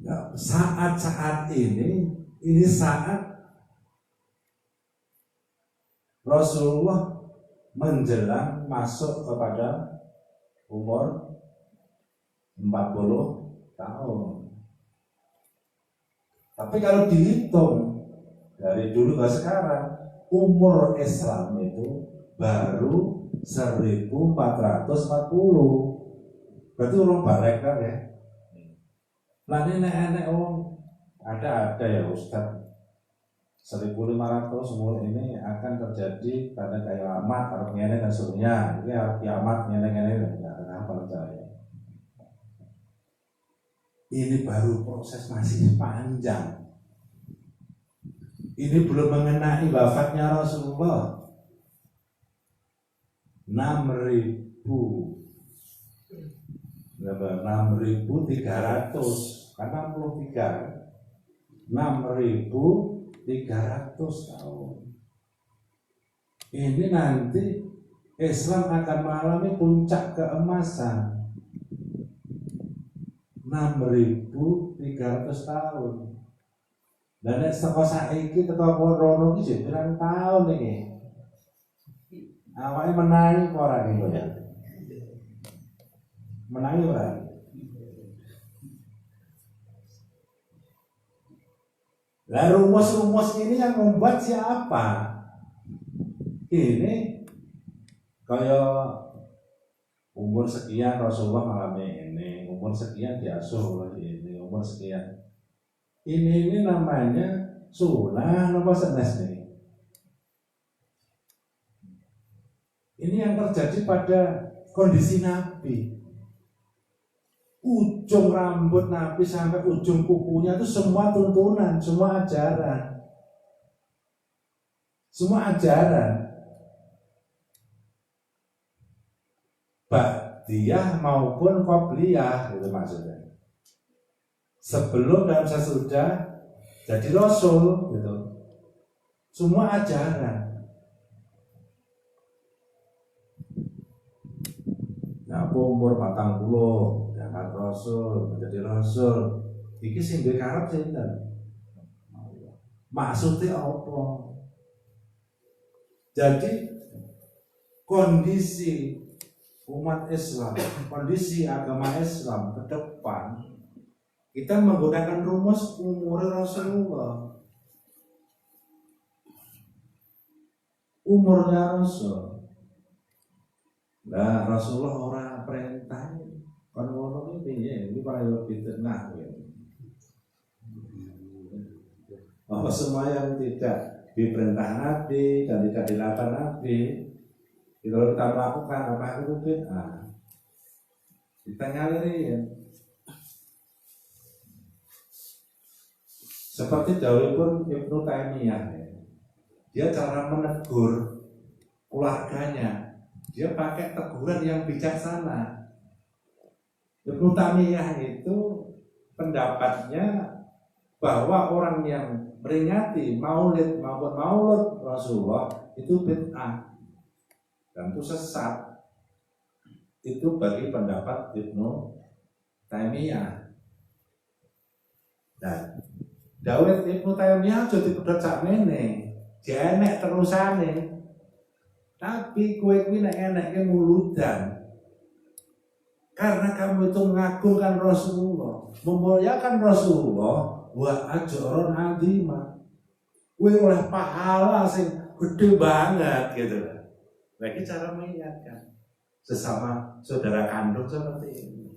Nah, saat-saat ini saat Rasulullah menjelang masuk kepada umur 40 tahun. Tapi kalau dihitung dari dulu ke sekarang, umur Islam itu baru 1440. Berarti urung balik kan ya. Lah ini enek ada ya Ustaz, 1500 mulai ini akan terjadi pada kiamat atau ngene dan seterusnya. Ini kiamat ngene-ngene enggak percaya. Ini baru proses masih panjang. Ini belum mengenai wafatnya Rasulullah. 6.300 karena 6.300 tahun. Ini nanti Islam akan mengalami puncak keemasan 6.300 tahun. Dan teko saiki teko rono iki pirang tahun iki. Awake menangi apa ora iki ya? Menangi ora? Lah rumus-rumus ini yang membuat siapa? Ini kayak umur sekian Rasulullah mengalami ini, umur sekian diasuh oleh ini, umur sekian. Ini namanya sunnah apa senes nih? Ini yang terjadi pada kondisi Nabi. Ujung rambut Nabi sampai ujung kukunya itu semua tuntunan, semua ajaran. Semua ajaran. Ba'diyah maupun qobliyah itu maksudnya. Sebelum dan sesudah jadi Rasul gitu. Semua ajaran. Nah, umur 40 jangan Rasul, menjadi Rasul. Iki sing duwe karep sinten? Maksudnya apa? Jadi kondisi umat Islam, kondisi agama Islam ke depan, kita menggunakan rumus umur Rasulullah. Umurnya Rasul. Nah, Rasulullah orang perintah kan ngono ini para yo fitnah ya. Apa semua yang tidak diperintah Nabi dan tidak dilakukan Nabi, kalau kita melakukan apa itu bid'ah. Kita ngalirin. Seperti dawuhipun Ibnu Taimiyah, dia cara menegur keluarganya, dia pakai teguran yang bijaksana. Ibnu Taimiyah itu pendapatnya bahwa orang yang meringati maulid maupun maulud Rasulullah itu bid'ah dan itu sesat. Itu bagi pendapat Ibnu Taimiyah. Dan dawuh Ibnu Taimiyah aja dipedhot sakmene, jenek terusane. Tapi kowe kuwi nek enekke muludan. Karena kamu itu mengagungkan Rasulullah, memuliakan Rasulullah, wa ajrun azimah. Kowe oleh pahala sing gede banget gitu. Lagi cara mengingatkan sesama saudara kandung seperti ini.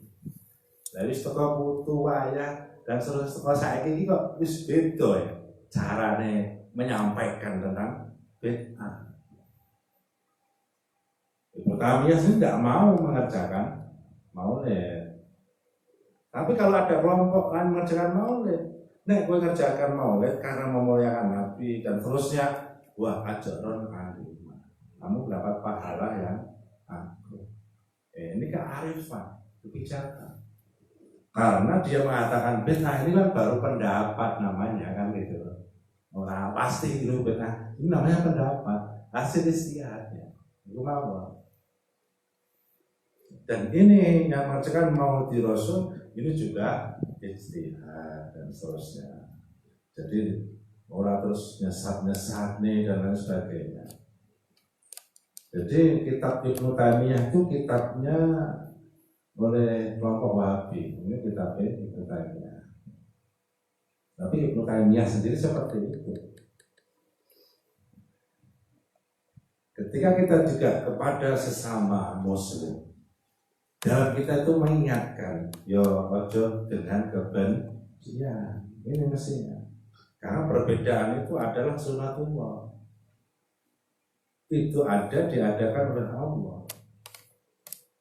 Dari teko putu ayah dan seterusnya saiki iki kok wis beda ya carane menyampaikan tentang bid'ah. Ibnu Taimiyah sendiri tidak mau mengerjakan maulid. Tapi kalau ada kelompok lain mengerjakan maulid, nek gue kerjakan maulid karena memuliakan Nabi dan seterusnya, wah ajrun azimah. Kamu dapat pahala yang agung. Ini kearifan, kebijakan. Karena dia mengatakan bid'ah ini kan baru pendapat namanya kan gitu. Orang pasti itu bid'ah. Ini namanya pendapat, hasil istihadnya. Itu mau. Dan ini yang mengerjakan maulid Rasul ini juga istihad dan seterusnya. Jadi orang terus nyesat nih dan lain sebagainya. Jadi kitab Ibnu Taimiyah itu kitabnya oleh kelompok Wahabi. Ini kitabnya Ibnu Taimiyah. Tapi Ibnu Taimiyah sendiri seperti itu. ketika kita juga kepada sesama muslim, dalam kita itu mengingatkan, yo ojo dengan kebencian, ini mestinya. Karena perbedaan itu adalah sunatullah. Itu diadakan oleh Allah.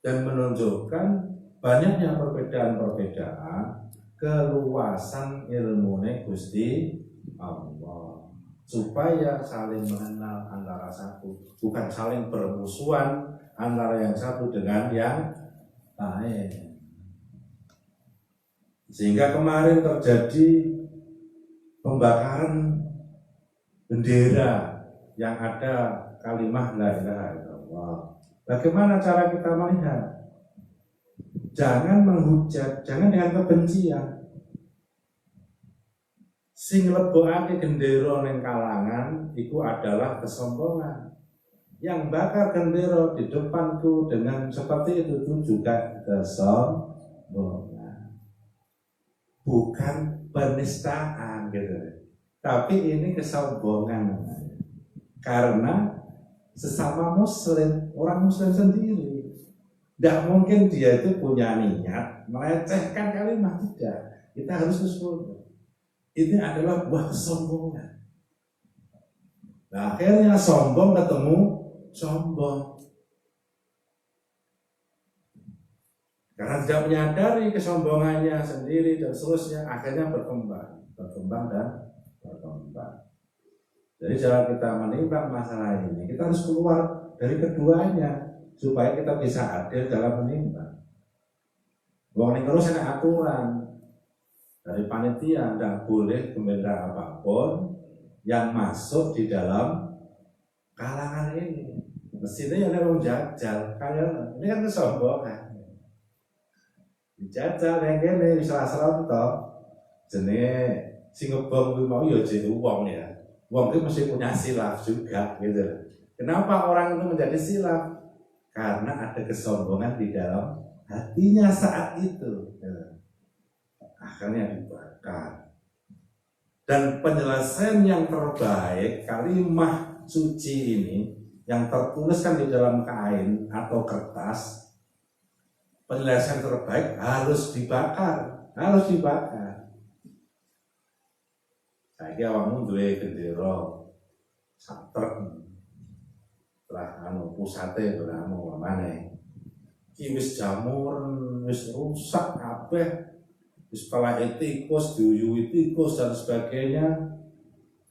Dan menunjukkan banyaknya perbedaan-perbedaan, keluasan ilmune Gusti Allah. Supaya saling mengenal antara satu, bukan saling bermusuhan antara yang satu dengan yang lain. Sehingga kemarin terjadi pembakaran bendera yang ada kalimat la ilaha illallah. Bagaimana cara kita melihat? Jangan menghujat, jangan dengan kebencian. Sing lebokake gendera ning kalangan itu adalah kesombongan. Yang bakar gendera di depanku dengan seperti itu juga kesombongan. Bukan penistaan gitu. Tapi ini kesombongan. Karena sesama muslim, orang muslim sendiri, tidak mungkin dia itu punya niat melecehkan kalimat, tidak. Kita harus kesombongan. Ini adalah buah kesombongan. Nah, akhirnya sombong ketemu sombong. Karena tidak menyadari kesombongannya sendiri dan seterusnya, akhirnya berkembang dan berkembang. Jadi cara kita menimbang masalah ini, kita harus keluar dari keduanya supaya kita bisa adil dalam menimbang. Wong ning terus ada aturan dari panitia, tidak boleh bendera apapun yang masuk di dalam kalangan ini. Mestinya ada orang jajal, kayak ini kan kesombongan. Jajal yang ini salah-salah toh, jenis sing ngebom kuwi mau ya jenenge wong ya. Wong itu mesti punya silap juga gitu. Kenapa orang itu menjadi silap? Karena ada kesombongan di dalam hatinya saat itu. Akhirnya dibakar. Dan penyelesaian yang terbaik, kalimat suci ini yang tertuliskan di dalam kain atau kertas, penyelesaian terbaik harus dibakar, Saya awakmu duwe gendera satrek lah pusate beramo maneh. Iki wis jamur, wis rusak kabeh. Wis palake tikus, diuyui tikus dan sebagainya.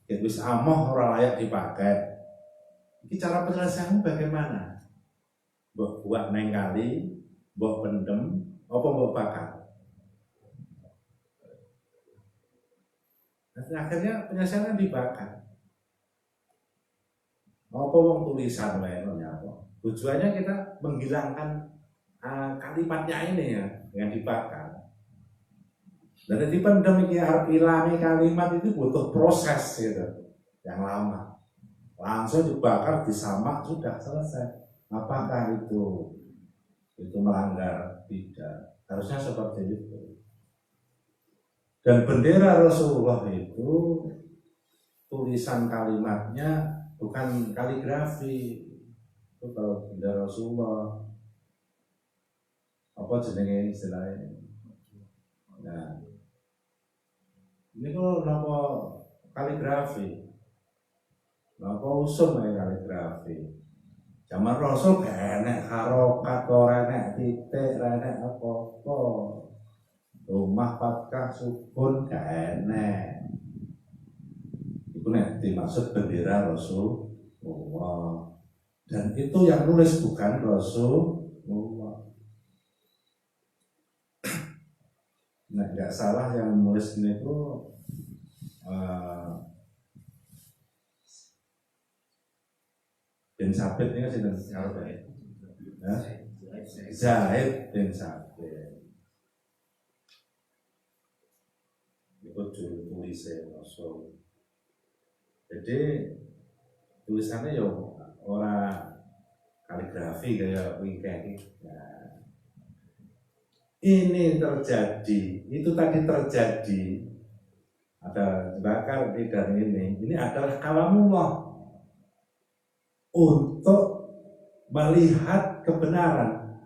Wis amoh ora layak dipakai. Iki cara penyelesaianmu bagaimana? Mbok buat neng kali, mbok pendem, apa mbok bakar? Akhirnya penyelesaian dibakar. Apa wong tulisan wae apa? Tujuannya kita menghilangkan kalimatnya ini ya dengan dibakar. Dan dipendem iki arep ilangi kalimat itu butuh proses gitu yang lama. Langsung dibakar, disamak, sudah selesai. Apakah itu melanggar? Tidak. Harusnya seperti itu. Dan bendera Rasulullah itu tulisan kalimatnya bukan kaligrafi. Itu kalau bendera Rasulullah apa jenenge istilahnya? Nah, ini kalau nama kaligrafi, nama usum ya kaligrafi. Zaman Rasul gak enak harokat, ora enak titik, ora enak apa-apa. Rumah fathah sukun gak enak. Itu nek dimaksud bendera Rasulullah. Dan itu yang nulis bukan Rasulullah. Nah, nggak salah yang nulis ini tuh bin Sabit ini kan sinten Arab ya? Zaid bin Sabit. Itu tulisnya Rasul. Jadi tulisannya ya orang kaligrafi kayak wingkeng. Nah, ini terjadi, itu tadi terjadi. Ada bakar dan ini adalah kalamullah. untuk melihat kebenaran.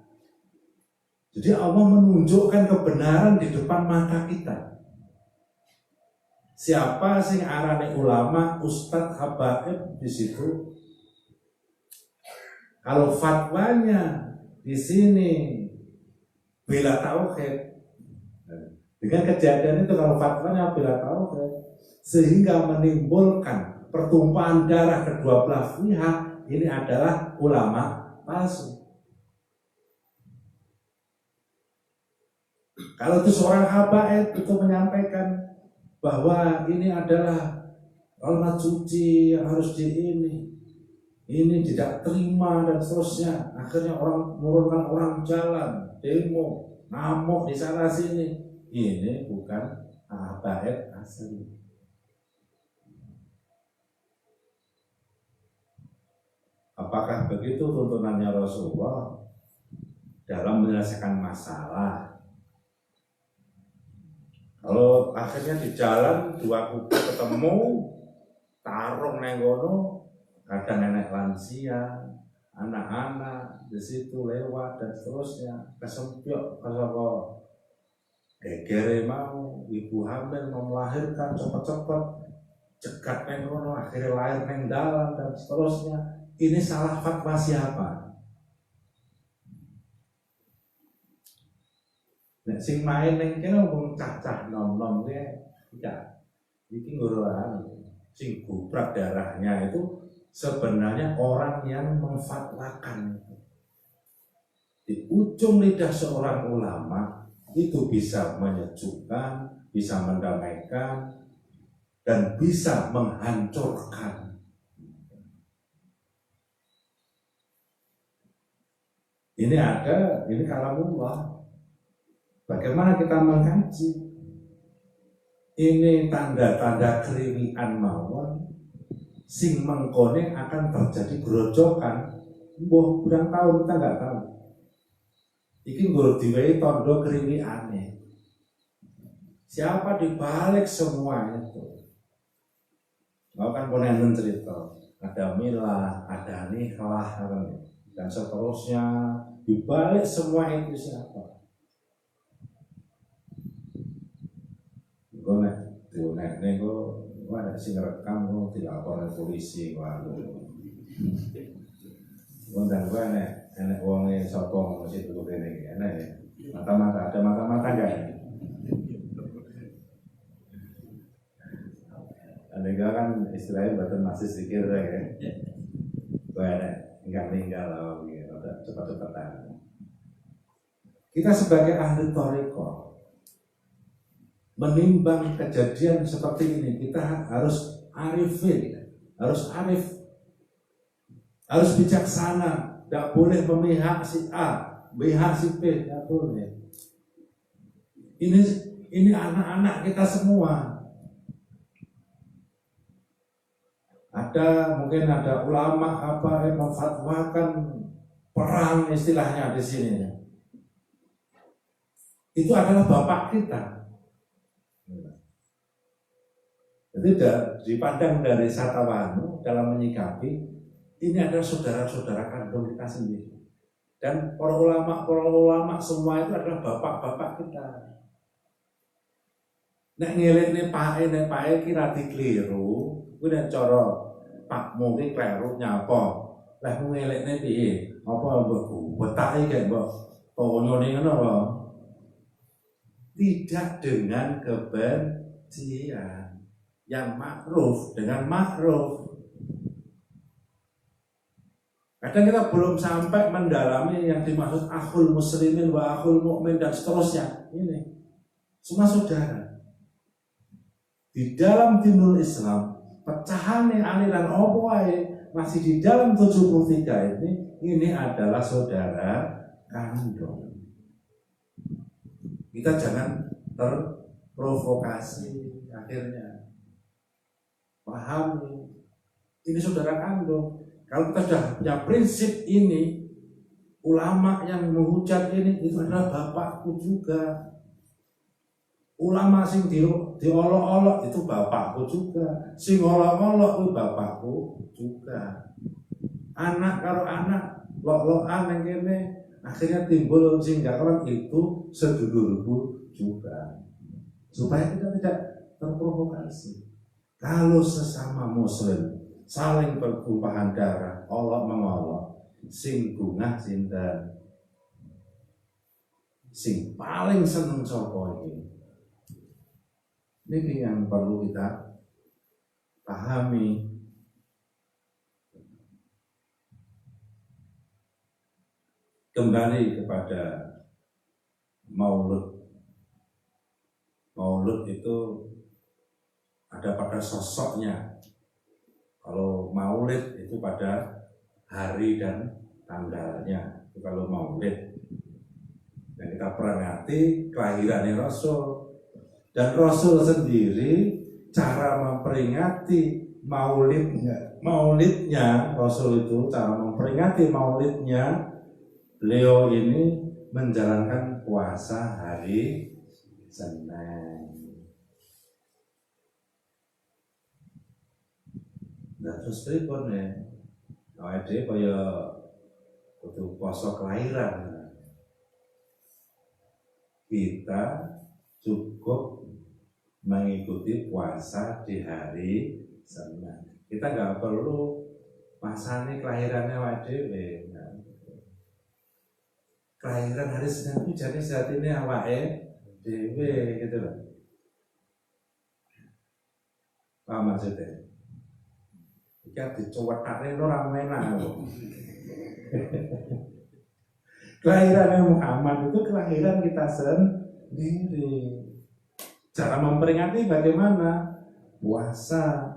Jadi Allah menunjukkan kebenaran di depan mata kita. Siapa sing arane ulama, ustadz, habaib di situ? Kalau fatwanya di sini bela tauhid, dengan kejadian itu kalau fatwanya bela tauhid, sehingga menimbulkan pertumpahan darah kedua belah pihak, ini adalah ulama palsu. Kalau itu seorang habaib itu menyampaikan bahwa ini adalah kalimat suci yang harus ini tidak terima dan seterusnya, akhirnya orang menurunkan orang jalan, demo, ngamuk di sana sini. Ini bukan habaib asli. Apakah begitu tuntunannya Rasulullah dalam menyelesaikan masalah? Kalau akhirnya di jalan dua kubu ketemu, tarung nengono, kadang nenek lansia, anak-anak di situ lewat dan seterusnya, kesempiok, kesoko, gegere mau, ibu hamil mau melahirkan cepet-cepet, cegat nengono, akhirnya lahir neng dalam dan seterusnya. Ini salah fatwa siapa? Nek sing main ning kene wong cacah nom-nom kuwi tidak. Iki ngoroan sing gubrak darahnya itu sebenarnya orang yang memfatwakan. Di ujung lidah seorang ulama itu bisa menyejukkan, bisa mendamaikan, dan bisa menghancurkan. Ini kalamullah. Bagaimana kita mengkaji? Ini tanda-tanda kerimian mawon sing mengkone akan terjadi gerojokan. Mbah berang tahun kita nggak tahu. Iki nggo diwehi tondo kerimiane. Siapa di balik semua itu? Mau kan ponen cerita, ada milah, ada nikah, dan seterusnya. Di balik semua itu siapa? Gue nek gue ada sing rekam gue dilapor polisi waduh. Gue dan gue nek uangnya sopong masih dulu ini enak ya. Mata-mata ada mata-mata enggak? Ada kan istilahnya badan masih sedikit ya. Gue enggak meninggal lah gitu, cepat-cepatan. Kita sebagai ahli thariqah menimbang kejadian seperti ini, kita harus arifin, harus bijaksana, tidak boleh memihak si A, memihak si B, tidak boleh. Ini anak-anak kita semua. Mungkin ada ulama yang memfatwakan perang istilahnya di sini. Itu adalah bapak kita. Jadi dipandang dari satawanu dalam menyikapi ini adalah saudara-saudara kandung kita sendiri. Dan para ulama semua itu adalah bapak-bapak kita. Nek ngelekne pae kira dikliru, kuwi nek cara pakmu ki kleru nyapa. Lah ngelekne piye? Apa mbok wetake kek mbok tonyone ngono apa? Tidak dengan kebencian. Yang makruf dengan makruf. Kadang kita belum sampai mendalami yang dimaksud akhul muslimin wa akhul mu'min dan seterusnya. Ini semua saudara. Di dalam dinul Islam, pecahan aliran apa masih di dalam 73 ini adalah saudara kandung. Kita jangan terprovokasi akhirnya. Pahami, ini saudara kandung. Kalau kita sudah punya prinsip ini, ulama yang menghujat ini itu adalah bapakku juga. Ulama sing diolok-olok itu bapakku juga. Sing olok-olok itu bapakku juga. anak karo anak lok-lokan yang kene akhirnya timbul singgakan itu sedulurku juga, supaya kita tidak terprovokasi. Kalau sesama muslim saling bertumpahan darah, Allah mengolok, sing bungah sinten, sing paling seneng sapa iki. Ini yang perlu kita pahami. Kembali kepada Maulud. Maulud itu ada pada sosoknya. Kalau Maulid itu pada hari dan tanggalnya. Itu kalau Maulid. Dan kita peringati kelahirannya Rasul. Dan Rasul sendiri cara memperingati maulidnya Rasul itu, cara memperingati maulidnya, beliau ini menjalankan puasa hari Senin. Nah terus pripun ya? Awake dhewe kaya kudu poso kelahiran. Kita cukup mengikuti puasa di hari Senin. Kita nggak perlu pasane kelahirannya awake dhewe. Kelahiran hari Senin itu jadi saat ini awake dhewe gitu loh. Paham maksudnya? Kita dicuwetake ora enak lho. Kelahiran Muhammad itu kelahiran kita sendiri. Cara memperingati bagaimana? Puasa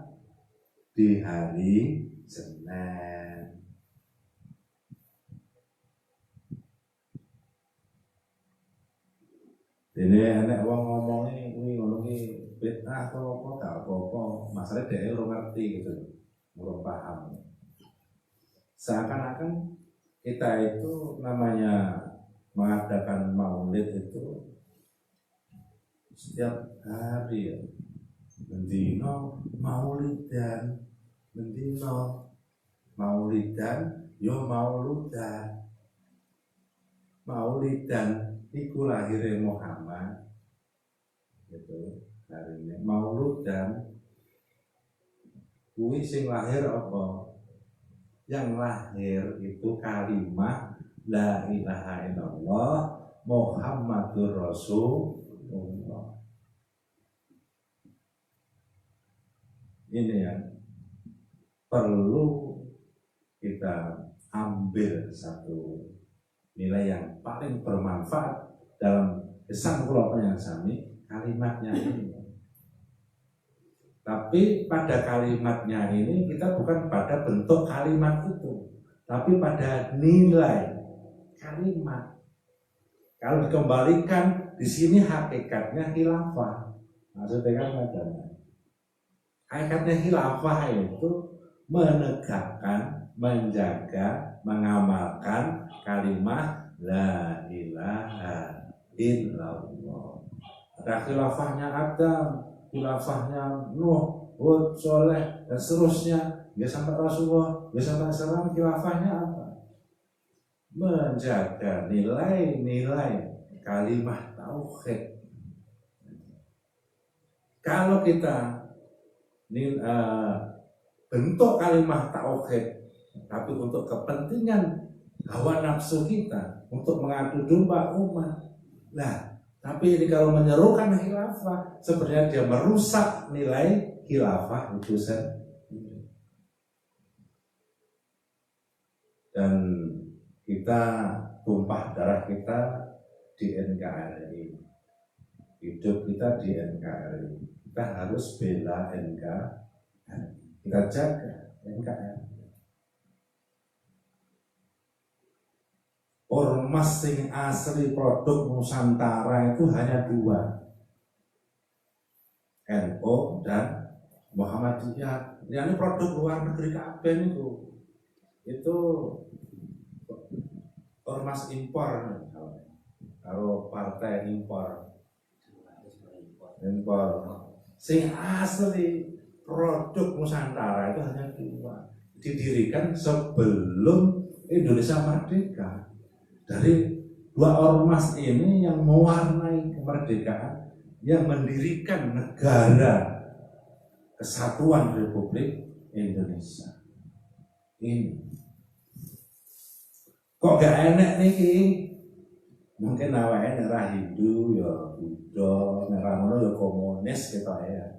di hari Senin. Ini enek wong ngomongnya kuwi ngono ki bid'ah atau apa gak apa-apa. Masalahnya dia ora ngerti gitu. Belum paham. Seakan-akan kita itu namanya mengadakan maulid itu setiap hari ya. Mendino maulidan, mendino maulidan, yo mauludan. Maulidan iku lahirnya Muhammad. Gitu. Hari ini mauludan kuwi sing lahir apa? Yang lahir itu kalimat la ilaha illallah Muhammadur Rasulullah. Ini yang perlu kita ambil satu nilai yang paling bermanfaat dalam kesan kula sami kalimatnya ini. Tapi pada kalimatnya ini kita bukan pada bentuk kalimat itu, tapi pada nilai kalimat. Kalau dikembalikan di sini hakikatnya khilafah. Maksudnya kan adanya. Hakikatnya khilafah itu menegakkan, menjaga, mengamalkan kalimat la ilaha illallah. Ada khilafahnya Adam, khilafahnya Nuh, Hud, Soleh, dan seterusnya. Ya sampai Rasulullah, ya sampai sekarang khilafahnya apa? Menjaga nilai-nilai kalimat tauhid. Kalau kita bentuk kalimat tauhid, tapi untuk kepentingan hawa nafsu kita, untuk mengadu domba umat, nah. Tapi ini kalau menyerukan khilafah, sebenarnya dia merusak nilai khilafah itu sendiri. Dan kita tumpah darah kita di NKRI, hidup kita di NKRI. Kita harus bela NKRI. Kita jaga NKRI. Ormas sing asli produk Nusantara itu hanya dua, NU dan Muhammadiyah. Ini produk luar negeri kabeh itu ormas impor, kalau partai impor. Sing asli produk Nusantara itu hanya dua. didirikan sebelum Indonesia merdeka. Dari dua ormas ini yang mewarnai kemerdekaan, yang mendirikan negara Kesatuan Republik Indonesia. Ini kok gak enak nih? Mungkin awalnya nerah Hindu ya Buddha, nerah ngono ya komunis gitu ya.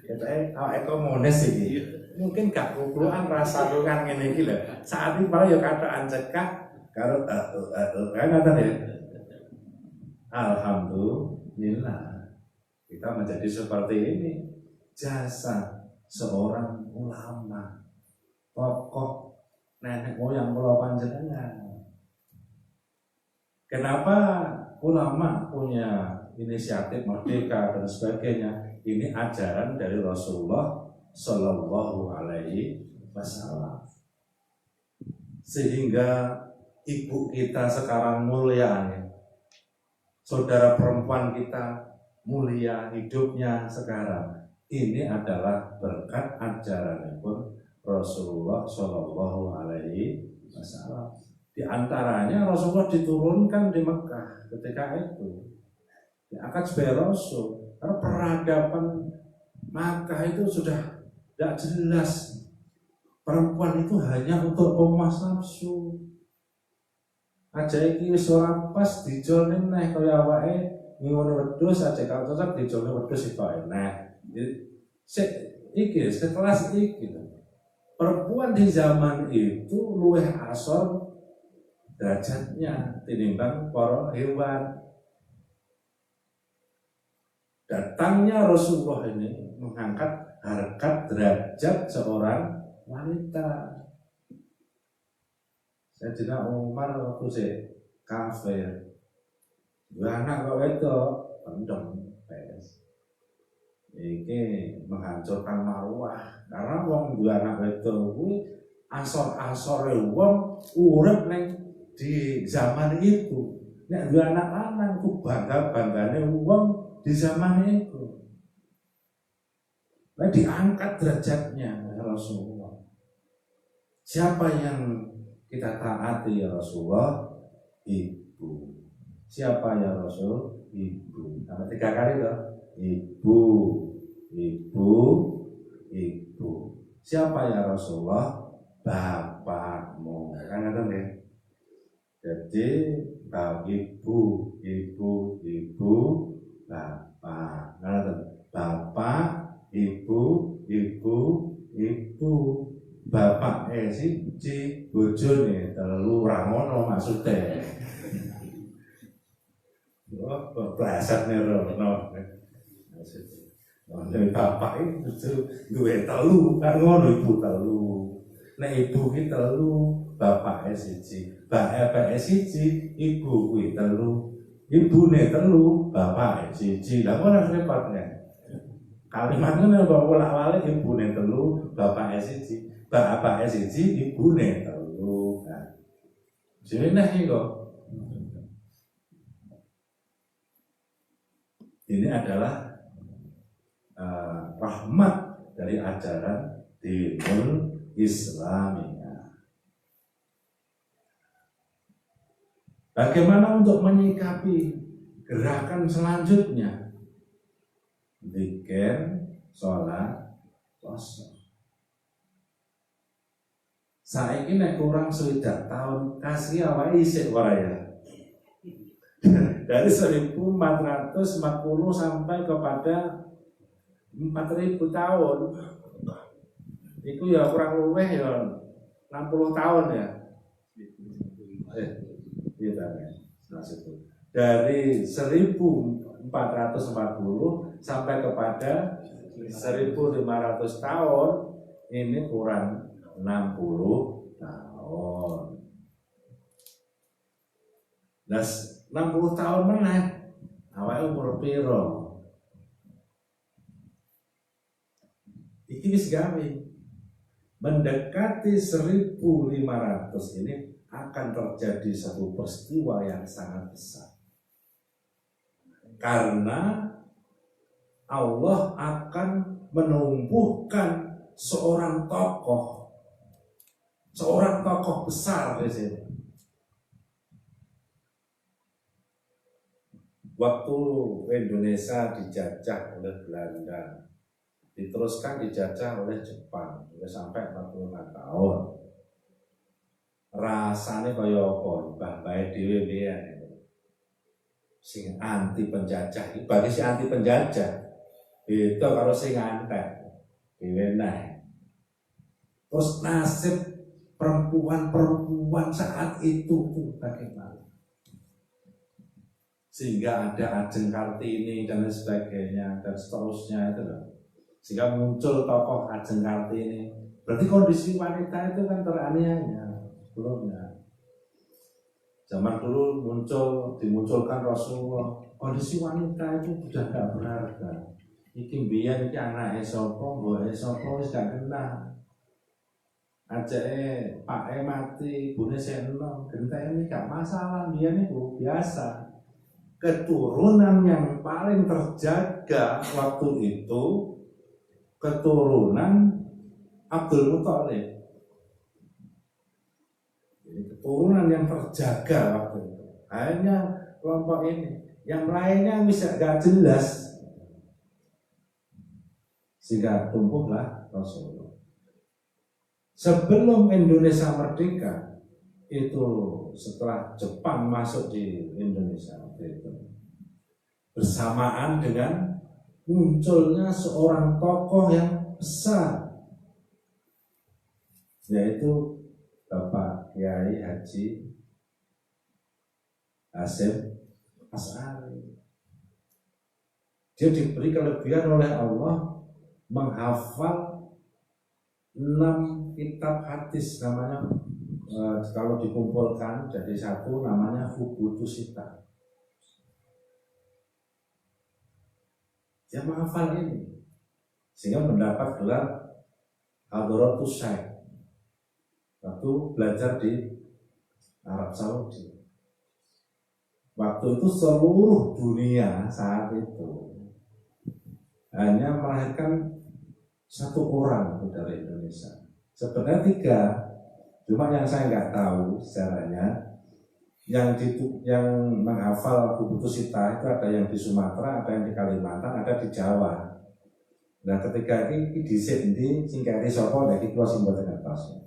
Kita awalnya komunis ini. Mungkin gak kukuluan rasa lungan ngene iki lho. Saat ini malah ya kataan cekak karo kan ngoten ya. Alhamdulillah kita menjadi seperti ini. Jasa seorang ulama, tokoh nenek moyang kula panjenengan. Kenapa ulama punya inisiatif merdeka dan sebagainya? Ini ajaran dari Rasulullah Shallallahu Alaihi Wasallam. Sehingga ibu kita sekarang mulia, saudara perempuan kita mulia hidupnya sekarang. Ini adalah berkat ajaran pun Rasulullah Shallallahu Alaihi Wasallam. Di antaranya Rasulullah diturunkan di Mekah ketika itu diangkat sebagai Rasul. Karena peradaban Makkah itu sudah tidak jelas. Perempuan itu hanya untuk pemuas nafsu. Aja iki wis ora pas dijol neh kaya awake ngene wedhus aja kalau cocok dijol wedhus iki kok enak. Iki sekelas iki. Perempuan di zaman itu luwih asor derajatnya tinimbang para hewan. Datangnya Rasulullah ini mengangkat harkat derajat seorang wanita. Sayyidina Umar waktu saya kafir, dua anak kok itu pendem pes. Ini menghancurkan marwah karena wong dua anak itu asor-asore wong urip neng di zaman itu. Nek dua anak lanang ku bangga-banggane wong di zaman itu. Nah, diangkat derajatnya Rasulullah. Siapa yang kita taati ya Rasulullah? Ibu. Siapa ya Rasul? Ibu. Nah, 3 kali loh. Ibu, ibu, ibu. Siapa ya Rasulullah? Bapakmu. Kan ada ya? Jadi ibu, ibu, bapak. Kan ada bapak, ibu, ibu. Bapak siji, bojone telu ora ngono maksude. Oh, plasat nerono. Maksudnya bapak itu duwe telu, kan ngono ibu telu. Nek ibu ki telu, bapak siji. Bapak siji, ibu kuwi telu. Ibune telu, bapak siji. Lah ora repotne. Kalimatnya bapak bolak-balik ibune telu, bapak siji. Bapak siji, ibune telu. Nah, jenah iki kok. Ini adalah rahmat dari ajaran dinul Islamiyah. Bagaimana untuk menyikapi gerakan selanjutnya? Zikir, sholat, puasa. Saiki nek kurang 1 tahun kasih awake isih ora ya. Dari 1440 sampai kepada 4000 tahun. Itu ya kurang luwih ya 60 tahun ya. Dari 1440 sampai kepada 1500 tahun ini kurang 60 tahun. Nah, 60 tahun meneh awake umur piro? Iki wis gawe. Mendekati 1500 ini akan terjadi satu peristiwa yang sangat besar. Karena Allah akan menumbuhkan seorang tokoh seorang tokoh besar di sini. Waktu Indonesia dijajah oleh Belanda, diteruskan dijajah oleh Jepang, sampai 45 tahun. Rasanya kaya apa? Mbah-mbah dhewe piye? Sing anti penjajah, bagi si anti penjajah itu kalau sing antek dhewe naik. Terus nasib perempuan-perempuan saat itu tuh bagaimana? Sehingga ada Ajeng Kartini dan sebagainya dan seterusnya itu loh. Sehingga muncul tokoh Ajeng Kartini. Berarti kondisi wanita itu kan teraniaya sebelumnya. Zaman dulu dimunculkan Rasulullah. Kondisi wanita itu sudah gak berharga. Iki mbiyen iki anake sapa, mboke sapa wis gak kenal. Ajake pake mati, ibune seno, genteni gak masalah, mbiyen itu biasa. Keturunan yang paling terjaga waktu itu keturunan Abdul Muthalib. Jadi keturunan yang terjaga waktu itu hanya kelompok ini. Yang lainnya bisa gak jelas, sehingga tumbuhlah Rasulullah. Sebelum Indonesia merdeka, itu setelah Jepang masuk di Indonesia itu, bersamaan dengan munculnya seorang tokoh yang besar, yaitu Bapak Kiai Haji Hasyim Asy'ari. Dia diberi kelebihan oleh Allah menghafal 6 kitab hadis, namanya kalau dikumpulkan jadi satu namanya Hubudus Sita. Dia menghafal ini sehingga mendapat gelar Hadratus Syekh waktu belajar di Arab Saudi. Waktu itu seluruh dunia saat itu hanya melahirkan 1 orang dari Indonesia. Sebenarnya 3, cuma yang saya nggak tahu sejarahnya. Yang menghafal Hubudus Sita itu ada yang di Sumatera, ada yang di Kalimantan, ada di Jawa. Nah ketika ini dhisik endi sing kene sapa nek iki kula sing mboten ngertos.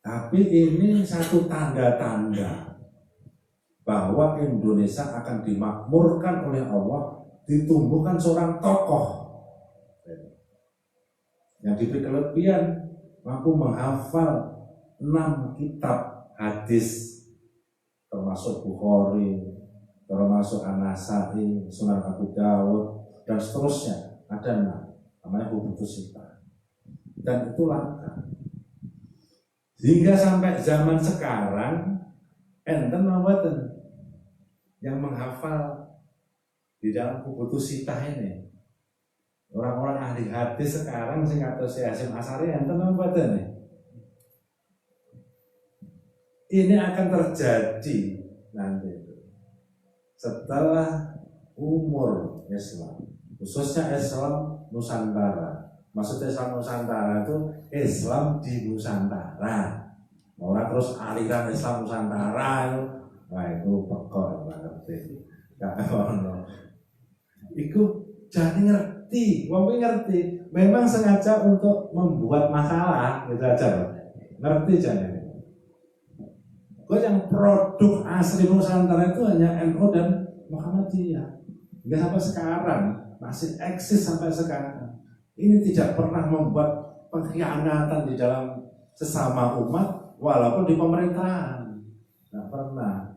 Tapi ini satu tanda-tanda bahwa Indonesia akan dimakmurkan oleh Allah, ditumbuhkan seorang tokoh yang diberi kelebihan mampu menghafal 6 kitab hadis, termasuk Bukhari, termasuk An-Nasa'i, Sunan Abu Dawud, dan seterusnya. Ada namanya Hubudus Sita. Dan itu langka. Hingga sampai zaman sekarang, enten mboten yang menghafal di dalam Hubudus Sita ini. Orang-orang ahli hadis sekarang sing kados Hasyim Asy'ari enten mboten nih. Ini akan terjadi nanti setelah umur Islam, khususnya Islam Nusantara. Maksudnya Islam Nusantara itu Islam di Nusantara. Orang terus aliran Islam Nusantara itu, wah itu pekor banget sih. Gak ono. Iku jadi ngerti, wong ngerti. Memang sengaja untuk membuat masalah gitu aja. Ngerti jangan. Yang produk asli Nusantara itu hanya NU dan Muhammadiyah. Hingga sampai sekarang masih eksis sampai sekarang. Ini tidak pernah membuat pengkhianatan di dalam sesama umat, walaupun di pemerintahan. Tidak pernah.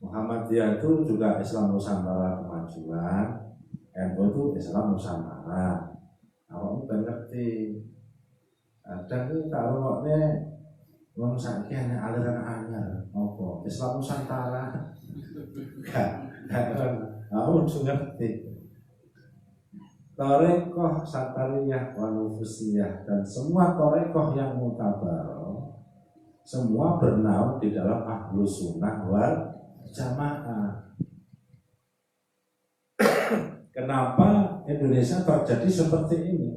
Muhammadiyah itu juga Islam Nusantara Kemajuan, NU itu Islam Nusantara. Awakmu ben ngerti. Ada itu taruhnya wong saiki ana aliran anyar apa Islam Nusantara gak aku ngerti. Tarekoh Satariyah wa Nufusiyah dan semua tarekoh yang mutabaroh semua bernaung di dalam Ahlus Sunnah wal Jamaah. Kenapa Indonesia terjadi seperti ini?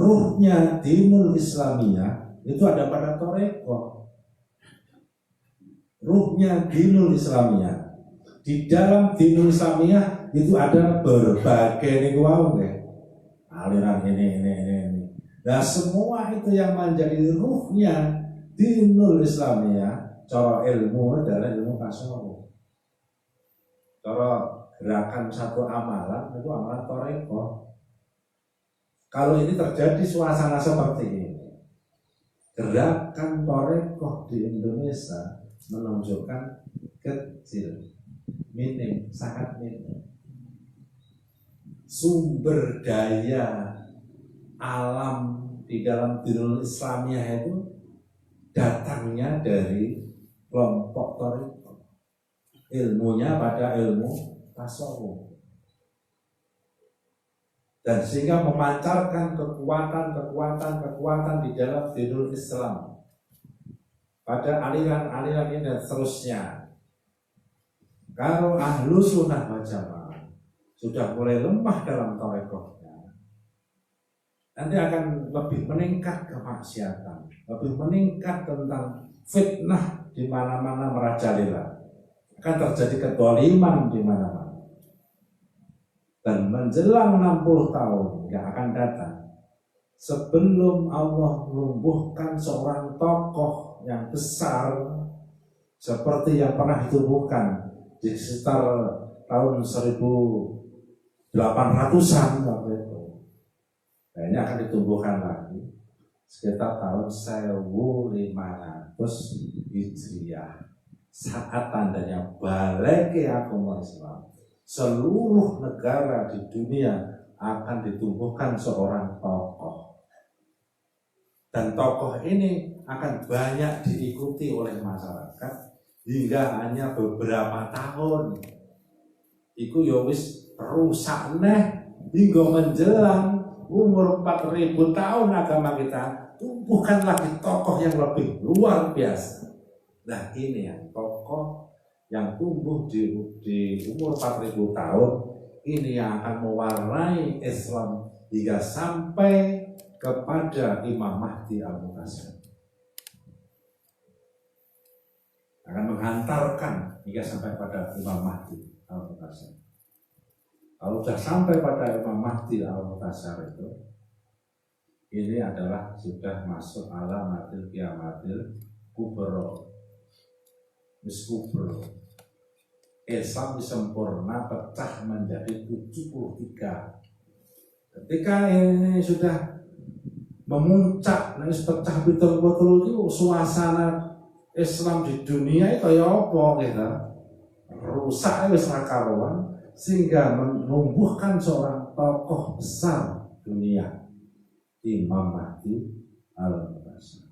ruhnya dinul Islamiyah itu ada pada Thariqah. Ruhnya dinul Islamiyah. Di dalam dinul Islamiyah itu ada berbagai aliran ini. Nah semua itu yang menjadi ruhnya dinul Islamiyah, cara ilmu adalah ilmu tasawuf. Cara gerakan satu amalan itu amalan Thariqah. Kalau ini terjadi suasana seperti ini, gerakan Thariqah di Indonesia menunjukkan kecil, minim, sangat minim. Sumber daya alam di dalam dinul Islamiyah itu datangnya dari kelompok Thariqah. Ilmunya pada ilmu tasawuf. Dan sehingga memancarkan kekuatan di dalam dinul Islam pada aliran-aliran ini dan seterusnya. Kalau ahlu sunnah wal jamaah sudah mulai lemah dalam thariqahnya, nanti akan lebih meningkat kemaksiatan, lebih meningkat tentang fitnah di mana-mana merajalela, akan terjadi kedoliman di mana-mana. Dan menjelang 60 tahun yang akan datang, sebelum Allah menumbuhkan seorang tokoh yang besar seperti yang pernah ditumbuhkan di sekitar tahun 1800-an waktu itu, kayaknya akan ditumbuhkan lagi sekitar tahun 1500 Hijriah, saat tandanya balik ke agama Islam. Seluruh negara di dunia akan ditumbuhkan seorang tokoh, dan tokoh ini akan banyak diikuti oleh masyarakat hingga hanya beberapa tahun. Iku ya wis rusak neh hingga menjelang umur 4000 tahun agama kita tumbuhkan lagi tokoh yang lebih luar biasa. Nah ini yang tokoh yang tumbuh di umur 4000 tahun ini yang akan mewarnai Islam hingga sampai kepada Imam Mahdi Al-Mu'tasim, akan menghantarkan hingga sampai pada Imam Mahdi Al-Mu'tasim. Kalau sudah sampai pada Imam Mahdi Al-Mu'tasim itu, ini adalah sudah masuk alamatil kiamatil kubro. Kubro, Islam sempurna pecah menjadi 73. Ketika ini sudah memuncak, pecah betul-betul itu suasana Islam di dunia itu ya apa gitu, rusak wis karuan, sehingga menumbuhkan seorang tokoh besar dunia, Imam Mahdi Al-Mu'tasim.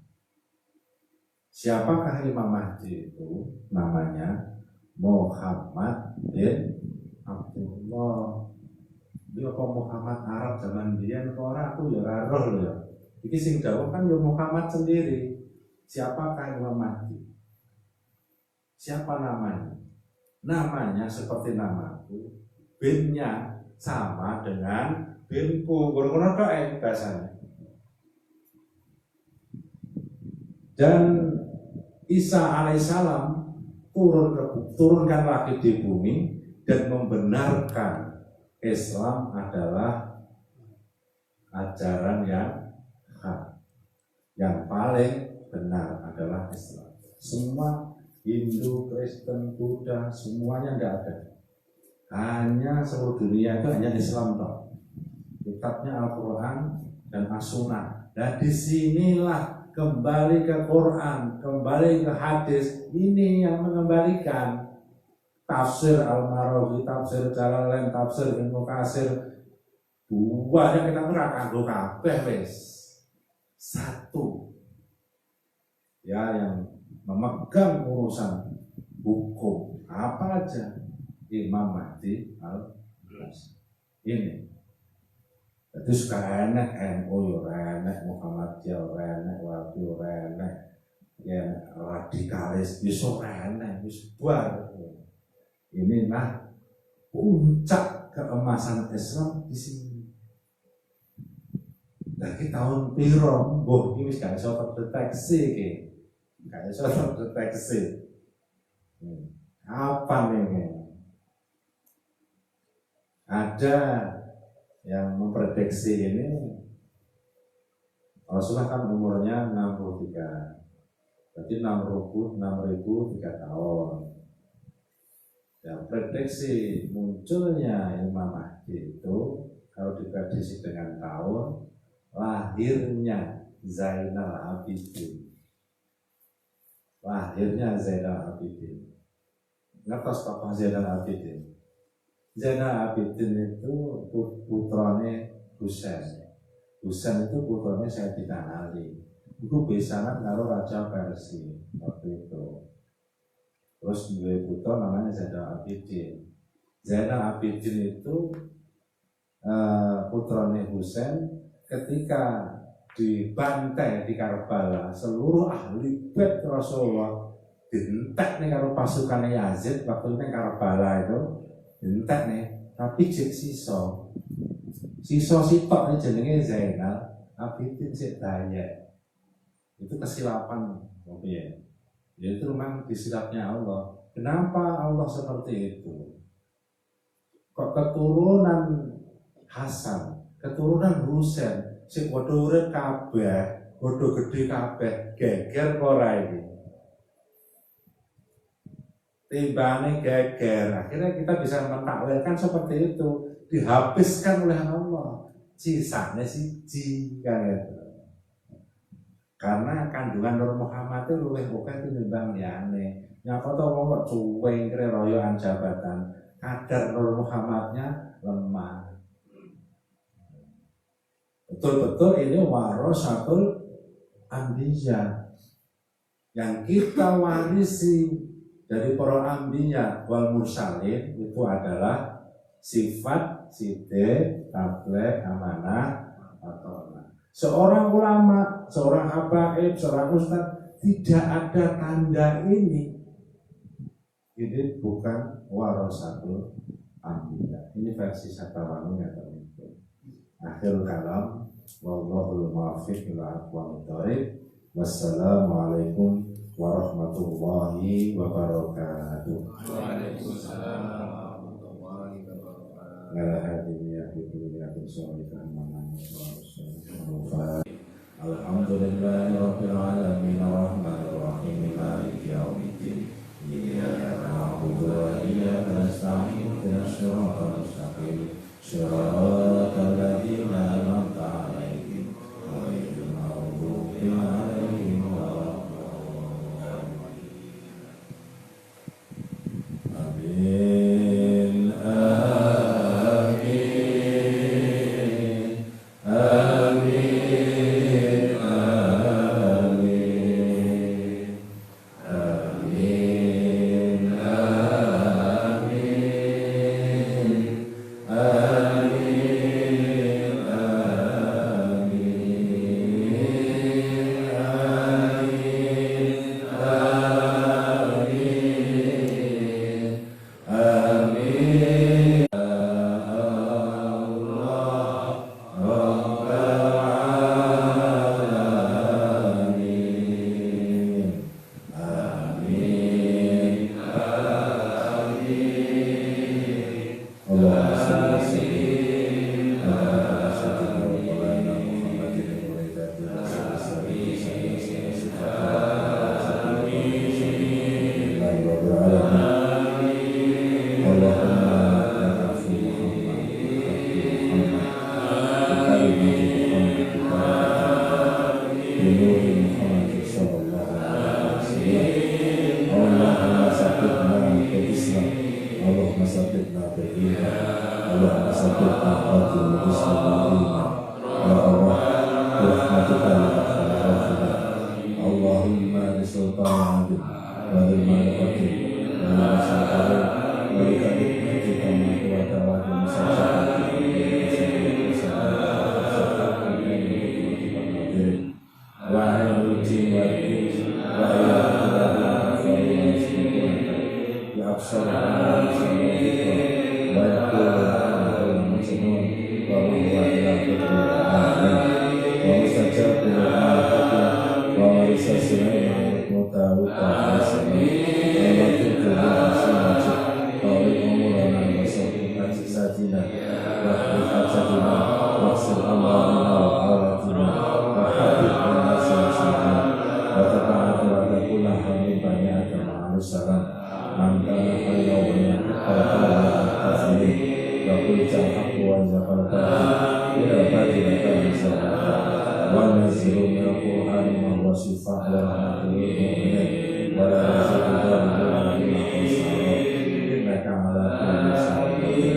Siapakah Imam Mahdi itu? Namanya Muhammad bin Abdullah. Dia kok Muhammad Arab zaman dia, orang aku ya roh ya. Iki sing dawuh kan ya Muhammad sendiri. Siapakah Imam Mahdi? Siapa namanya? Namanya seperti namaku, binnya sama dengan binku. Ngono tok bahasanya. Dan Isa alaihissalam turunkan lagi di bumi dan membenarkan Islam adalah ajaran yang hak, yang paling benar adalah Islam. Semua Hindu, Kristen, Buddha, semuanya tidak ada. Hanya seluruh dunia itu hanya Islam toh. Kitabnya Al-Quran dan As-Sunnah. Dan disinilah kembali ke Quran, kembali ke hadis, ini yang mengembalikan. Tafsir Al-Marawi, tafsir Jalalain, tafsir Ibnu Katsir, dua yang kita kanggo kabeh wis. Satu ya yang memegang urusan hukum apa aja, Imam Mahdi Al-Mu'tasim. Ini jadi suka enek NU yo enek, Muhammadiyah yo enek, Wahabi yo enek, ya radikalis iso enek, wis bar. Ini nah puncak keemasan Islam di sini. Lagi tahun piro, mbuh iki wis gak iso terdeteksi iki. Gak iso terdeteksi. Apa nih? Ada yang memprediksi ini. Rasulullah kan umurnya 63. Berarti 6.003 tahun. Yang prediksi munculnya Imam Mahdi itu kalau diprediksi dengan tahun lahirnya Zainal Abidin. Lahirnya Zainal Abidin. Ngertos tokoh Zainal Abidin? Zainal Abidin itu putrane Husain. Husain itu putrane Sayyidina Ali. Itu besanan karo Raja Persia waktu itu. Terus dua putra namanya Zainal Abidin. Zainal Abidin itu putrane Husain ketika dibantai di Karbala, seluruh ahli bait Rasulullah dientek nih karo pasukan Yazid waktu ini Karbala itu dientek nih, tapi jek sitok nih jenenge Zainal Abidin sik Dayak. Itu kesilapan ya. Itu memang disilapnya Allah. Kenapa Allah seperti itu? Kok keturunan Hasan, keturunan Husain, sing padha urip kabeh, padha gedhe kabeh, geger ora iki. Timbane geger, akhirnya kita bisa mentakwilkan seperti itu, dihabiskan oleh Allah. Sisane siji kan itu. Karena kandungan Nur Muhammad itu luwih akeh tinimbang liyane. Nyapa to wong kok cuweng kire royoan jabatan, kadar Nur Muhammadnya lemah. Betul-betul ini warasatul anbiya. Yang kita warisi dari para anbiya wal mursalin itu adalah sifat sidq, tabligh, amanah, atau seorang ulama, seorang habaib, seorang ustaz tidak ada tanda ini. Ini bukan warasatul anbiya. Ini versi Satawani atau itu. Akhir kalam, wallahul muwaffiq ila aqwamit thoriq. Wassalamualaikum warahmatullahi wabarakatuh. Waalaikumsalam warahmatullahi wabarakatuh. Ala hadhihi ya billahi sholikan manana. Alhamdulillahi rabbil alamin arrahmanir rahim maliki yaumiddin. Iyyaka na'budu wa iyyaka nasta'in ihdinas siratal mustaqim siratal ladzina an'amta 'alaihim ghairil maghdubi 'alaihim waladdallin. Amin. salam man kana hayya wa yaqulu yaqul ja'ahu wa yaqul ila fadilaka bisalaka wa nazilu min al-Qur'ani ma huwa shifaa wa rahmatul lil mu'minin wa la yazidu dhalika illa khusran innaka ala kulli shay'in qadir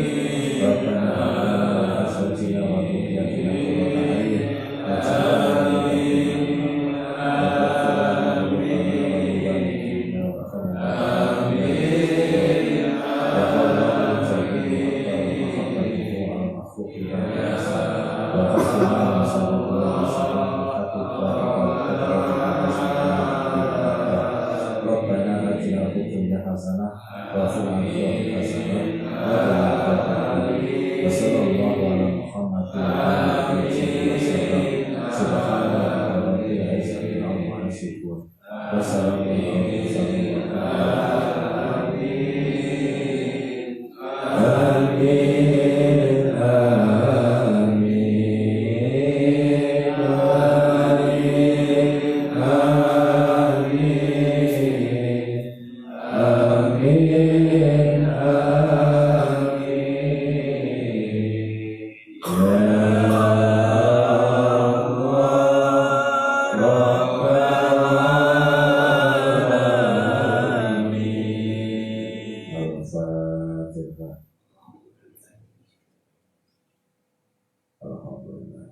rabbana hab lana min azwajina wa dhurriyyatina qurrata a'yun waj'alna hasanah wa fil akhirati hasanah wa qina adzabannar. Wassallallahu ala Muhammadin wa alihi wasallam. Subhanallahi rabbil izzati amma yasifun. Wassalamu alaikum warahmatullahi wabarakatuh. Alhamdulillah.